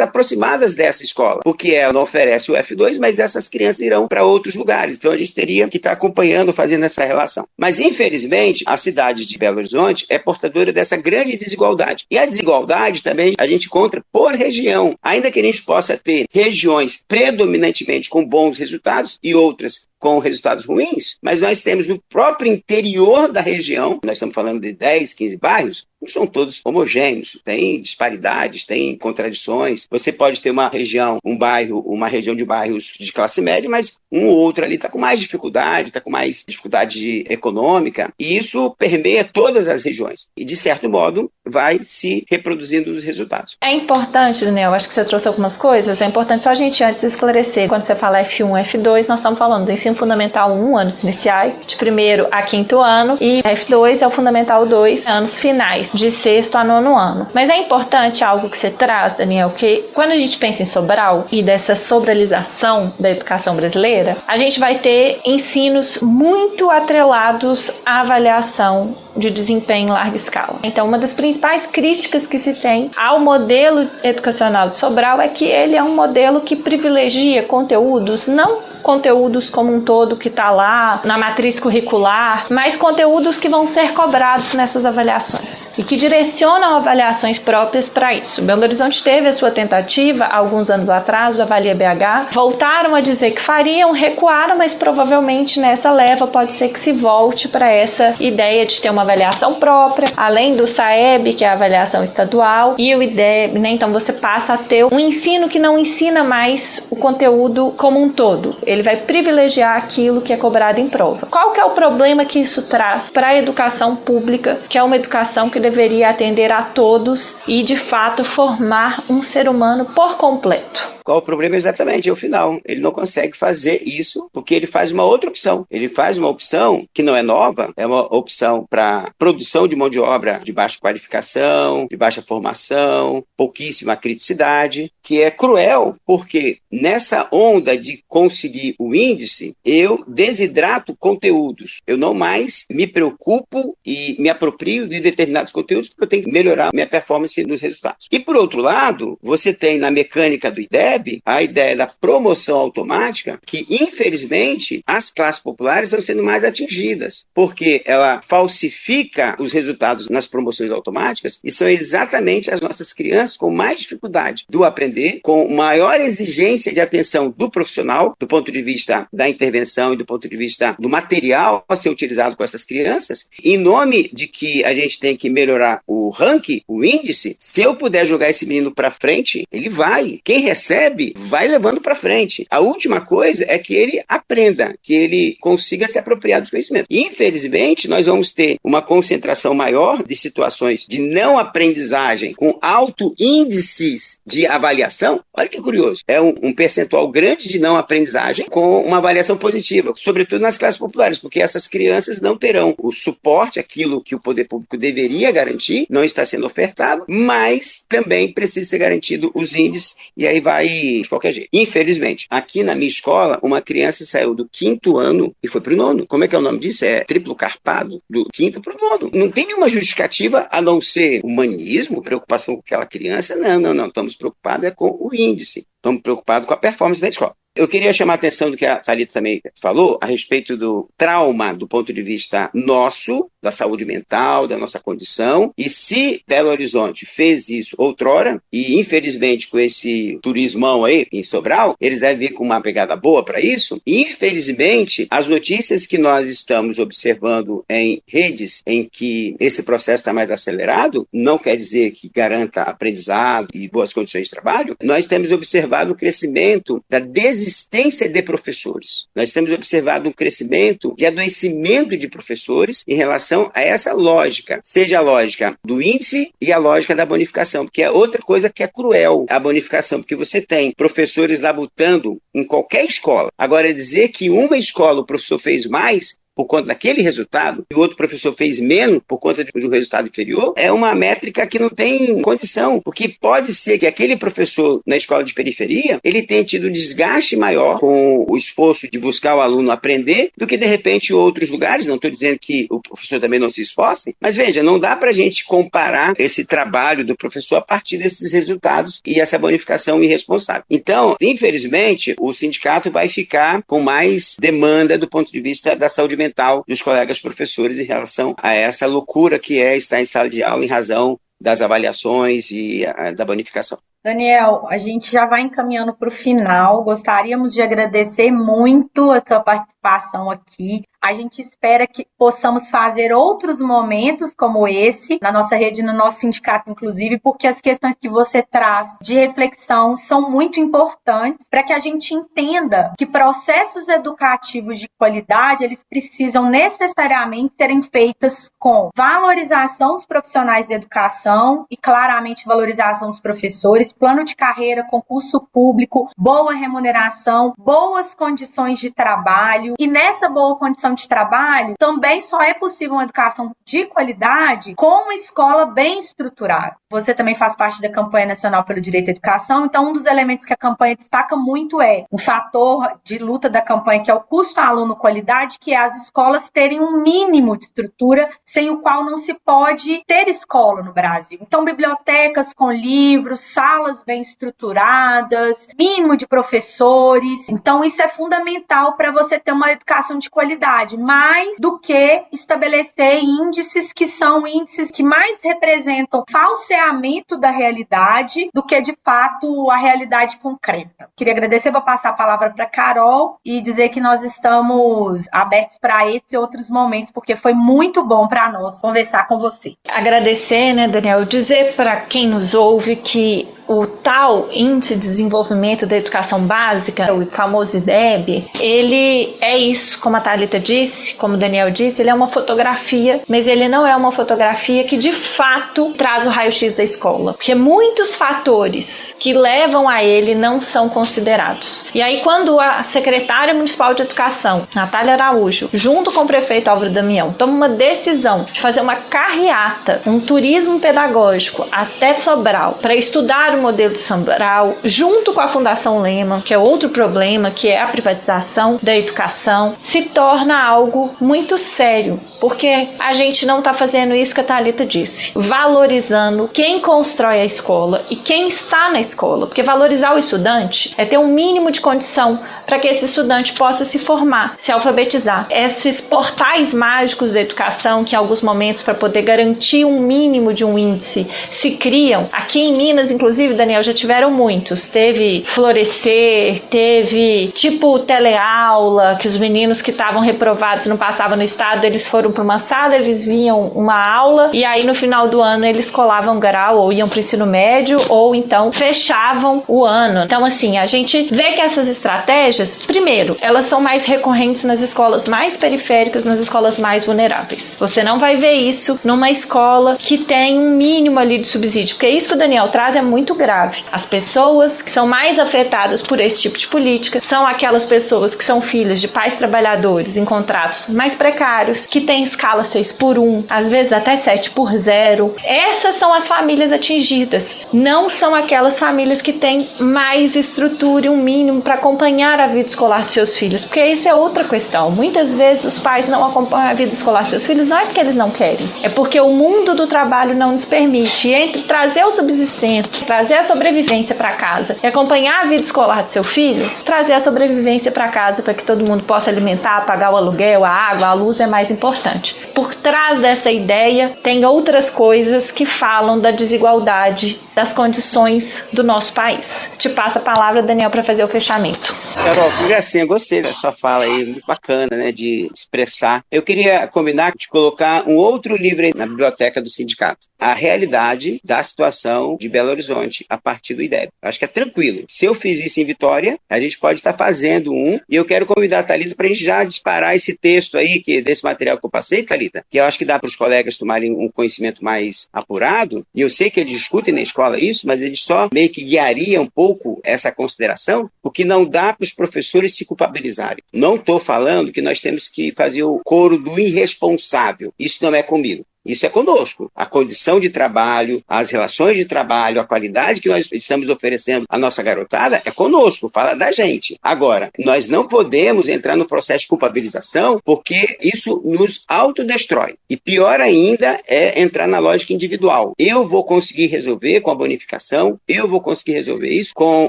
aproximadas dessa escola, porque ela não oferece o F2, mas essas crianças irão para outros lugares. Então, a gente teria que estar acompanhando, fazendo essa relação. Mas, infelizmente, a cidade de Belo Horizonte é portadora dessa grande desigualdade. E a desigualdade também a gente encontra por região. Ainda que a gente possa ter regiões predominantemente com bons resultados e outras com resultados ruins, mas nós temos no próprio interior da região, nós estamos falando de 10, 15 bairros, não são todos homogêneos, tem disparidades, tem contradições. Você pode ter uma região, um bairro, uma região de bairros de classe média, mas um ou outro ali está com mais dificuldade, está com mais dificuldade econômica, e isso permeia todas as regiões. E, de certo modo, vai se reproduzindo os resultados. É importante, Daniel, acho que você trouxe algumas coisas, é importante só a gente antes esclarecer. Quando você fala F1, F2, nós estamos falando do ensino fundamental 1, anos iniciais, de 1º a 5º ano, e F2 é o fundamental 2, anos finais, de 6º a 9º ano. Mas é importante algo que você traz, Daniel, que quando a gente pensa em Sobral e dessa sobralização da educação brasileira, a gente vai ter ensinos muito atrelados à avaliação de desempenho em larga escala. Então, uma das principais críticas que se tem ao modelo educacional de Sobral é que ele é um modelo que privilegia conteúdos, não conteúdos como um todo que está lá na matriz curricular, mas conteúdos que vão ser cobrados nessas avaliações e que direcionam avaliações próprias para isso. Belo Horizonte teve a sua tentativa há alguns anos atrás, do Avalia BH, voltaram a dizer que fariam, recuaram, mas provavelmente nessa leva pode ser que se volte para essa ideia de ter uma avaliação própria, além do SAEB, que é a avaliação estadual, e o IDEB, né? Então você passa a ter um ensino que não ensina mais o conteúdo como um todo. Ele vai privilegiar aquilo que é cobrado em prova. Qual que é o problema que isso traz para a educação pública, que é uma educação que deveria atender a todos e, de fato, formar um ser humano por completo? Qual o problema exatamente? É o final. Ele não consegue fazer isso porque ele faz uma outra opção. Ele faz uma opção que não é nova, é uma opção para produção de mão de obra de baixa qualificação, de baixa formação, pouquíssima criticidade, que é cruel, porque nessa onda de conseguir o índice, eu desidrato conteúdos. Eu não mais me preocupo e me aproprio de determinados conteúdos porque eu tenho que melhorar minha performance nos resultados. E, por outro lado, você tem na mecânica do IDEB a ideia da promoção automática, que, infelizmente, as classes populares estão sendo mais atingidas, porque ela falsifica os resultados nas promoções automáticas e são exatamente as nossas crianças com mais dificuldade do aprender, com maior exigência de atenção do profissional, do ponto de vista da intervenção e do ponto de vista do material a ser utilizado com essas crianças. Em nome de que a gente tem que melhorar o ranking, o índice, se eu puder jogar esse menino para frente, ele vai. Quem recebe, vai levando para frente. A última coisa é que ele aprenda, que ele consiga se apropriar dos conhecimentos. Infelizmente, nós vamos ter uma concentração maior de situações de não aprendizagem com alto índices de avaliação. Olha que curioso. É um percentual grande de não aprendizagem com uma avaliação positiva, sobretudo nas classes populares, porque essas crianças não terão o suporte, aquilo que o poder público deveria garantir, não está sendo ofertado, mas também precisa ser garantido os índices, e aí vai de qualquer jeito. Infelizmente, aqui na minha escola, uma criança saiu do 5º ano e foi pro 9º. Como é que é o nome disso? É triplo carpado, do 5º pro 9º. Não tem nenhuma justificativa a não ser humanismo, preocupação com aquela criança. Não. Estamos preocupados com o índice. Estamos preocupados com a performance da escola. Eu queria chamar a atenção do que a Thalita também falou a respeito do trauma do ponto de vista nosso, da saúde mental, da nossa condição. E se Belo Horizonte fez isso outrora, e infelizmente com esse turismão aí em Sobral, eles devem vir com uma pegada boa para isso. E, infelizmente, as notícias que nós estamos observando em redes em que esse processo está mais acelerado, não quer dizer que garanta aprendizado e boas condições de trabalho. Nós temos observado o crescimento da desistência de professores. Nós temos observado um crescimento de adoecimento de professores em relação a essa lógica, seja a lógica do índice e a lógica da bonificação, porque é outra coisa que é cruel, a bonificação, porque você tem professores labutando em qualquer escola. Agora, dizer que uma escola o professor fez mais por conta daquele resultado, e o outro professor fez menos por conta de um resultado inferior, é uma métrica que não tem condição, porque pode ser que aquele professor na escola de periferia, ele tenha tido desgaste maior com o esforço de buscar o aluno aprender, do que de repente outros lugares. Não estou dizendo que o professor também não se esforce, mas veja, não dá para a gente comparar esse trabalho do professor a partir desses resultados e essa bonificação irresponsável. Então, infelizmente, o sindicato vai ficar com mais demanda do ponto de vista da saúde mental dos colegas professores em relação a essa loucura que é estar em sala de aula em razão das avaliações e da bonificação. Daniel, a gente já vai encaminhando para o final. Gostaríamos de agradecer muito a sua participação aqui. A gente espera que possamos fazer outros momentos como esse na nossa rede, no nosso sindicato, inclusive, porque as questões que você traz de reflexão são muito importantes para que a gente entenda que processos educativos de qualidade, eles precisam necessariamente serem feitos com valorização dos profissionais da educação e, claramente, valorização dos professores, professores, plano de carreira, concurso público, boa remuneração, boas condições de trabalho. E nessa boa condição de trabalho, também só é possível uma educação de qualidade com uma escola bem estruturada. Você também faz parte da campanha nacional pelo direito à educação, então um dos elementos que a campanha destaca muito é um fator de luta da campanha, que é o custo aluno-qualidade, que é as escolas terem um mínimo de estrutura, sem o qual não se pode ter escola no Brasil. Então, bibliotecas com livros, salas bem estruturadas, mínimo de professores. Então, isso é fundamental para você ter uma educação de qualidade, mais do que estabelecer índices que são índices que mais representam falseamento da realidade do que, de fato, a realidade concreta. Queria agradecer, vou passar a palavra para Carol e dizer que nós estamos abertos para esses e outros momentos, porque foi muito bom para nós conversar com você. Agradecer, Daniel, dizer para quem nos ouve que o tal Índice de Desenvolvimento da Educação Básica, o famoso IDEB, ele é isso, como a Thalita disse, como o Daniel disse, ele é uma fotografia, mas ele não é uma fotografia que de fato traz o raio-x da escola, porque muitos fatores que levam a ele não são considerados. E aí, quando a secretária municipal de educação, Natália Araújo, junto com o prefeito Álvaro Damião, toma uma decisão de fazer uma carreata, um turismo pedagógico até Sobral, para estudar o modelo de Sobral, junto com a Fundação Lehman, que é outro problema, que é a privatização da educação, se torna algo muito sério, porque a gente não está fazendo isso que a Thalita disse, valorizando quem constrói a escola e quem está na escola, porque valorizar o estudante é ter um mínimo de condição para que esse estudante possa se formar, se alfabetizar. Esses portais mágicos da educação, que em alguns momentos, para poder garantir um mínimo de um índice, se criam. Aqui em Minas, inclusive, Daniel, já tiveram muitos. Teve Florescer, teve tipo teleaula, que os meninos que estavam reprovados não passavam no estado, eles foram para uma sala, eles viam uma aula e aí no final do ano eles colavam grau ou iam para o ensino médio ou então fechavam o ano. Então, assim, a gente vê que essas estratégias, primeiro, elas são mais recorrentes nas escolas mais periféricas, nas escolas mais vulneráveis. Você não vai ver isso numa escola que tem um mínimo ali de subsídio, porque isso que o Daniel traz é muito grave. As pessoas que são mais afetadas por esse tipo de política são aquelas pessoas que são filhas de pais trabalhadores em contratos mais precários, que têm escala 6x1, às vezes até 7x0. Essas são as famílias atingidas. Não são aquelas famílias que têm mais estrutura e um mínimo para acompanhar a vida escolar de seus filhos, porque isso é outra questão. Muitas vezes os pais não acompanham a vida escolar de seus filhos, não é porque eles não querem, é porque o mundo do trabalho não nos permite. E entre trazer o subsistente, trazer a sobrevivência para casa e acompanhar a vida escolar de seu filho, trazer a sobrevivência para casa para que todo mundo possa alimentar, pagar o aluguel, a água, a luz é mais importante. Por trás dessa ideia tem outras coisas que falam da desigualdade, das condições do nosso país. Te passo a palavra, Daniel, para fazer o fechamento. Carol, eu gostei da sua fala aí, muito bacana, né, de expressar. Eu queria combinar de colocar um outro livro aí na biblioteca do sindicato. A realidade da situação de Belo Horizonte a partir do IDEB. Acho que é tranquilo. Se eu fiz isso em Vitória, a gente pode estar fazendo um, e eu quero convidar a Thalita para a gente já disparar esse texto aí, desse material que eu passei, Thalita, que eu acho que dá para os colegas tomarem um conhecimento mais apurado, e eu sei que eles discutem na escola isso, mas eles só meio que guiariam um pouco essa consideração, porque não dá para os professores se culpabilizarem. Não estou falando que nós temos que fazer o coro do irresponsável. Isso não é comigo. Isso é conosco. A condição de trabalho, as relações de trabalho, a qualidade que nós estamos oferecendo à nossa garotada é conosco, fala da gente. Agora, nós não podemos entrar no processo de culpabilização porque isso nos autodestrói. E pior ainda é entrar na lógica individual. Eu vou conseguir resolver com a bonificação, eu vou conseguir resolver isso com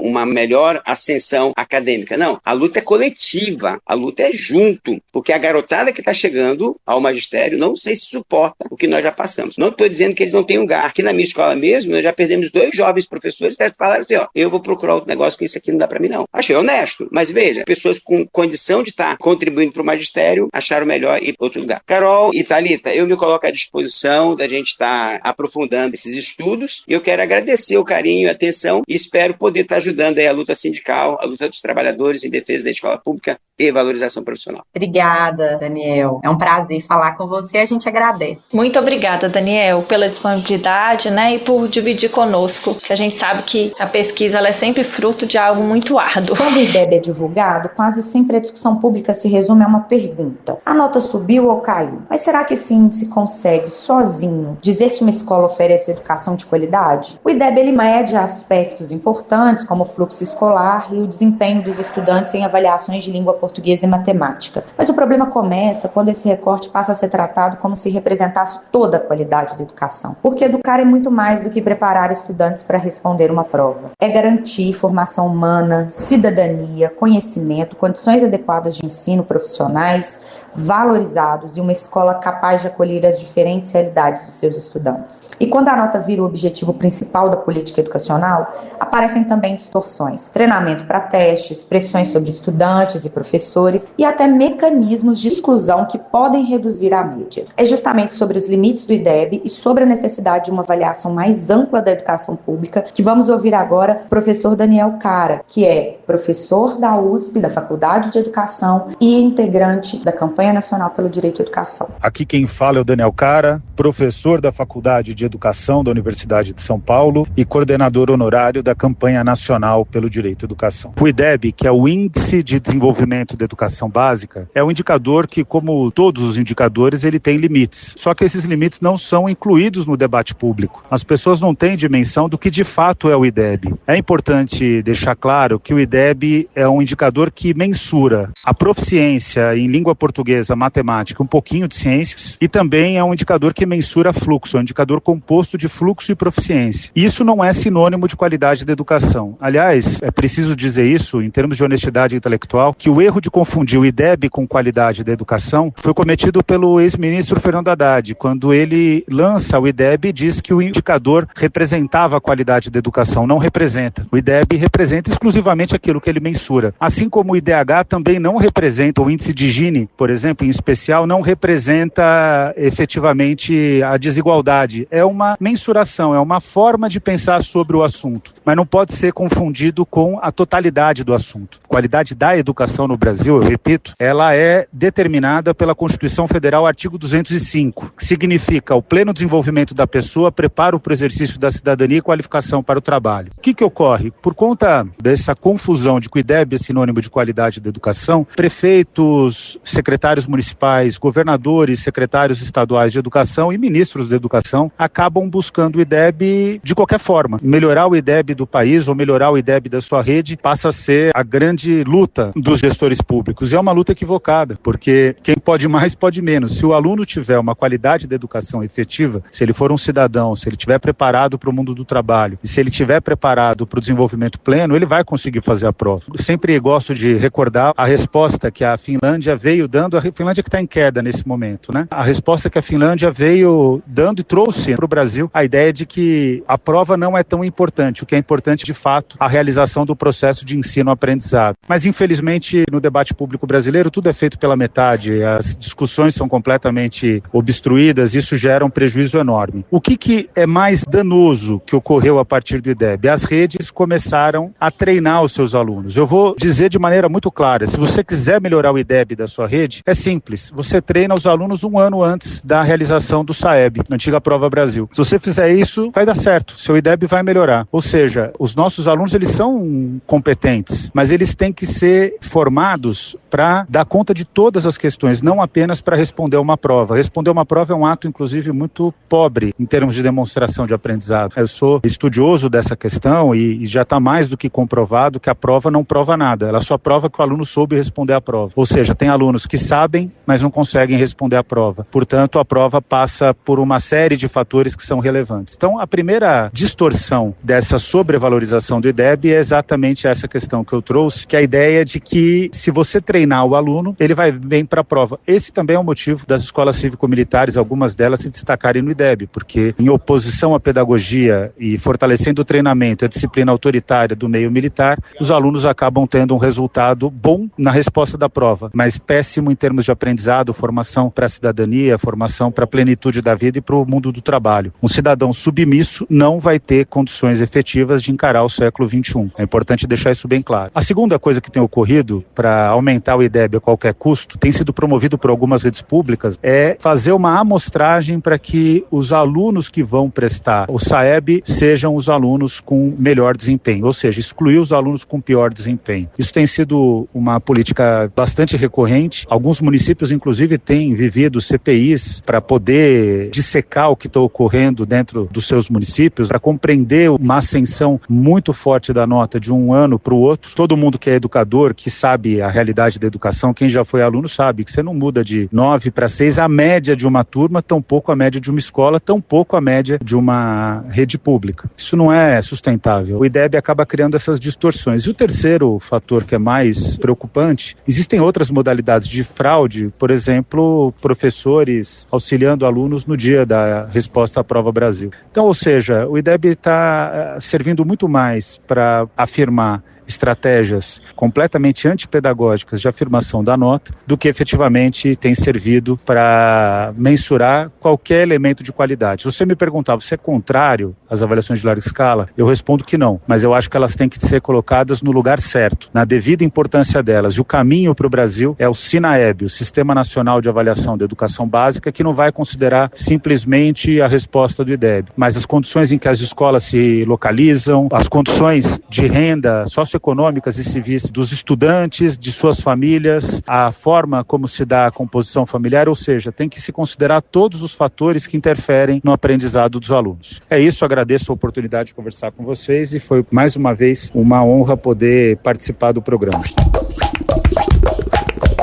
uma melhor ascensão acadêmica. Não, a luta é coletiva, a luta é junto, porque a garotada que está chegando ao magistério não sei se suporta o que nós já passamos. Não estou dizendo que eles não têm lugar. Aqui na minha escola mesmo, nós já perdemos 2 jovens professores que falaram assim, eu vou procurar outro negócio que isso aqui não dá para mim não. Achei honesto, mas veja, pessoas com condição de estar contribuindo para o magistério acharam melhor ir para outro lugar. Carol e Thalita, eu me coloco à disposição da gente estar aprofundando esses estudos e eu quero agradecer o carinho e a atenção e espero poder estar ajudando aí a luta sindical, a luta dos trabalhadores em defesa da escola pública e valorização profissional. Obrigada, Daniel. É um prazer falar com você, a gente agradece. Muito Muito obrigada, Daniel, pela disponibilidade, né, e por dividir conosco, que a gente sabe que a pesquisa ela é sempre fruto de algo muito árduo. Quando o IDEB é divulgado, quase sempre a discussão pública se resume a uma pergunta: a nota subiu ou caiu? Mas será que esse índice consegue, sozinho, dizer se uma escola oferece educação de qualidade? O IDEB ele mede aspectos importantes, como o fluxo escolar e o desempenho dos estudantes em avaliações de língua portuguesa e matemática. Mas o problema começa quando esse recorte passa a ser tratado como se representasse toda a qualidade da educação. Porque educar é muito mais do que preparar estudantes para responder uma prova. É garantir formação humana, cidadania, conhecimento, condições adequadas de ensino, profissionais valorizados e uma escola capaz de acolher as diferentes realidades dos seus estudantes. E quando a nota vira o objetivo principal da política educacional, aparecem também distorções, treinamento para testes, pressões sobre estudantes e professores e até mecanismos de exclusão que podem reduzir a média. É justamente sobre os limites do IDEB e sobre a necessidade de uma avaliação mais ampla da educação pública que vamos ouvir agora o professor Daniel Cara, que é professor da USP, da Faculdade de Educação e integrante da Campanha Nacional pelo Direito à Educação. Aqui quem fala é o Daniel Cara, professor da Faculdade de Educação da Universidade de São Paulo e coordenador honorário da Campanha Nacional pelo Direito à Educação. O IDEB, que é o Índice de Desenvolvimento da Educação Básica, é um indicador que, como todos os indicadores, ele tem limites. Só que esses limites não são incluídos no debate público. As pessoas não têm dimensão do que de fato é o IDEB. É importante deixar claro que o IDEB é um indicador que mensura a proficiência em língua portuguesa, matemática, um pouquinho de ciências, e também é um indicador que mensura fluxo, é um indicador composto de fluxo e proficiência. Isso não é sinônimo de qualidade da educação. Aliás, é preciso dizer isso, em termos de honestidade intelectual, que o erro de confundir o IDEB com qualidade da educação foi cometido pelo ex-ministro Fernando Haddad, quando ele lança o IDEB e diz que o indicador representava a qualidade da educação. Não representa. O IDEB representa exclusivamente aquilo que ele mensura. Assim como o IDH também não representa, o índice de Gini, por exemplo, em especial, não representa efetivamente a desigualdade. É uma mensuração, é uma forma de pensar sobre o assunto, mas não pode ser confundido com a totalidade do assunto. A qualidade da educação no Brasil, eu repito, ela é determinada pela Constituição Federal, artigo 205, que significa o pleno desenvolvimento da pessoa, preparo para o exercício da cidadania e qualificação para o trabalho. O que ocorre? Por conta dessa confusão de que o IDEB é sinônimo de qualidade da educação, prefeitos, secretários municipais, governadores, secretários estaduais de educação e ministros da educação acabam buscando o IDEB de qualquer forma. Melhorar o IDEB do país ou melhorar o IDEB da sua rede passa a ser a grande luta dos gestores públicos. E é uma luta equivocada, porque quem pode mais pode menos. Se o aluno tiver uma qualidade da educação efetiva, se ele for um cidadão, se ele estiver preparado para o mundo do trabalho e se ele estiver preparado para o desenvolvimento pleno, ele vai conseguir fazer a prova. Eu sempre gosto de recordar a resposta que a Finlândia veio dando, a Finlândia que está em queda nesse momento, né? A resposta que a Finlândia veio dando e trouxe para o Brasil a ideia de que a prova não é tão importante, o que é importante de fato a realização do processo de ensino-aprendizado. Mas infelizmente no debate público brasileiro tudo é feito pela metade, as discussões são completamente obstruídas, isso gera um prejuízo enorme. O que é mais danoso que ocorreu a partir do IDEB? As redes começaram a treinar os seus alunos. Eu vou dizer de maneira muito clara, se você quiser melhorar o IDEB da sua rede, é simples, você treina os alunos um ano antes da realização do SAEB, antiga Prova Brasil. Se você fizer isso, vai dar certo, seu IDEB vai melhorar. Ou seja, os nossos alunos, eles são competentes, mas eles têm que ser formados para dar conta de todas as questões, não apenas para responder uma prova. Responder uma prova é um ato, inclusive, muito pobre em termos de demonstração de aprendizado. Eu sou estudioso dessa questão e já está mais do que comprovado que a prova não prova nada, ela só prova que o aluno soube responder a prova. Ou seja, tem alunos que sabem, mas não conseguem responder a prova. Portanto, a prova passa por uma série de fatores que são relevantes. Então, a primeira distorção dessa sobrevalorização do IDEB é exatamente essa questão que eu trouxe, que é a ideia de que se você treinar o aluno, ele vai bem para a prova. Esse também é o motivo das escolas cívico-militares, algumas delas se destacarem no IDEB, porque em oposição à pedagogia e fortalecendo o treinamento e a disciplina autoritária do meio militar, os alunos acabam tendo um resultado bom na resposta da prova, mas péssimo em termos de aprendizado, formação para a cidadania, formação para a plenitude da vida e para o mundo do trabalho. Um cidadão submisso não vai ter condições efetivas de encarar o século XXI. É importante deixar isso bem claro. A segunda coisa que tem ocorrido para aumentar o IDEB a qualquer custo, tem sido promovido por algumas redes públicas, é fazer uma amostragem amostragem para que os alunos que vão prestar o SAEB sejam os alunos com melhor desempenho, ou seja, excluir os alunos com pior desempenho. Isso tem sido uma política bastante recorrente. Alguns municípios, inclusive, têm vivido CPIs para poder dissecar o que está ocorrendo dentro dos seus municípios, para compreender uma ascensão muito forte da nota de um ano para o outro. Todo mundo que é educador, que sabe a realidade da educação, quem já foi aluno sabe que você não muda de 9 para 6 a média de uma turma, tampouco a média de uma escola, tampouco a média de uma rede pública. Isso não é sustentável. O IDEB acaba criando essas distorções. E o terceiro fator que é mais preocupante, existem outras modalidades de fraude, por exemplo, professores auxiliando alunos no dia da resposta à Prova Brasil. Então, ou seja, o IDEB está servindo muito mais para afirmar estratégias completamente antipedagógicas de afirmação da nota do que efetivamente tem servido para mensurar qualquer elemento de qualidade. Se você me perguntar, você é contrário às avaliações de larga escala? Eu respondo que não, mas eu acho que elas têm que ser colocadas no lugar certo, na devida importância delas. E o caminho para o Brasil é o SINAEB, o Sistema Nacional de Avaliação da Educação Básica, que não vai considerar simplesmente a resposta do IDEB, mas as condições em que as escolas se localizam, as condições de renda socioeconômicas e civis dos estudantes, de suas famílias, a forma como se dá a composição familiar, ou seja, tem que se considerar todos os fatores que interferem no aprendizado dos alunos. É isso, agradeço a oportunidade de conversar com vocês e foi mais uma vez uma honra poder participar do programa.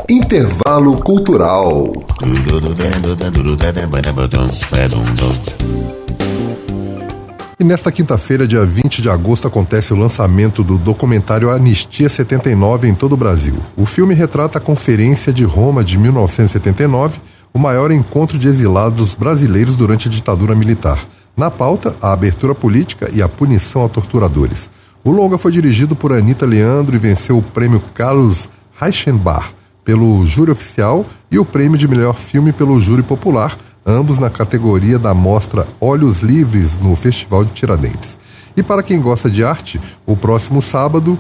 Intervalo cultural. E nesta quinta-feira, dia 20 de agosto, acontece o lançamento do documentário Anistia 79 em todo o Brasil. O filme retrata a Conferência de Roma de 1979, o maior encontro de exilados brasileiros durante a ditadura militar. Na pauta, a abertura política e a punição a torturadores. O longa foi dirigido por Anita Leandro e venceu o prêmio Carlos Reichenbach pelo júri oficial e o prêmio de melhor filme pelo júri popular, ambos na categoria da mostra Olhos Livres no Festival de Tiradentes. E para quem gosta de arte, no próximo sábado,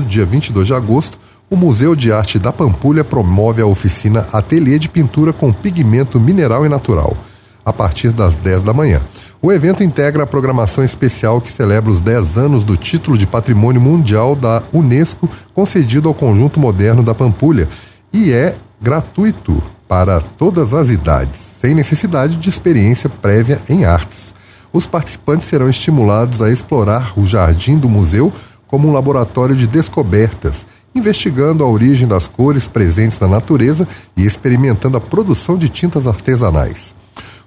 dia 22 de agosto, o Museu de Arte da Pampulha promove a oficina Ateliê de Pintura com Pigmento Mineral e Natural, a partir das 10 da manhã. O evento integra a programação especial que celebra os 10 anos do título de Patrimônio Mundial da Unesco concedido ao Conjunto Moderno da Pampulha e é gratuito para todas as idades, sem necessidade de experiência prévia em artes. Os participantes serão estimulados a explorar o jardim do museu como um laboratório de descobertas, investigando a origem das cores presentes na natureza e experimentando a produção de tintas artesanais.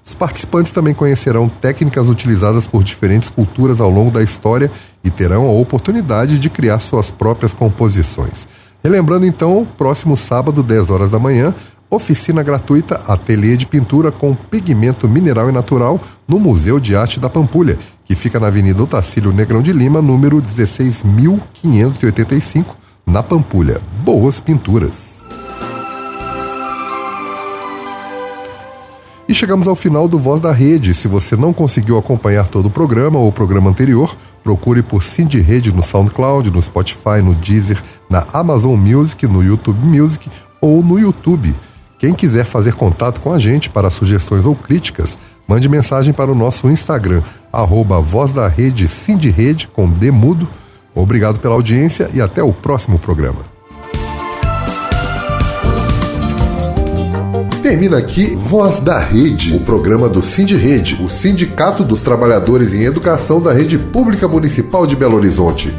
Os participantes também conhecerão técnicas utilizadas por diferentes culturas ao longo da história e terão a oportunidade de criar suas próprias composições. Relembrando então, próximo sábado, 10 horas da manhã, oficina gratuita Ateliê de Pintura com Pigmento Mineral e Natural no Museu de Arte da Pampulha, que fica na Avenida Otacílio Negrão de Lima, número 16.585, na Pampulha. Boas pinturas! E chegamos ao final do Voz da Rede. Se você não conseguiu acompanhar todo o programa ou o programa anterior, procure por Cindy Rede no SoundCloud, no Spotify, no Deezer, na Amazon Music, no YouTube Music ou no YouTube. Quem quiser fazer contato com a gente para sugestões ou críticas, mande mensagem para o nosso Instagram, @Voz da Rede Cindy Rede, com D mudo. Obrigado pela audiência e até o próximo programa. Termina aqui Voz da Rede, o programa do Sindirede, o Sindicato dos Trabalhadores em Educação da Rede Pública Municipal de Belo Horizonte.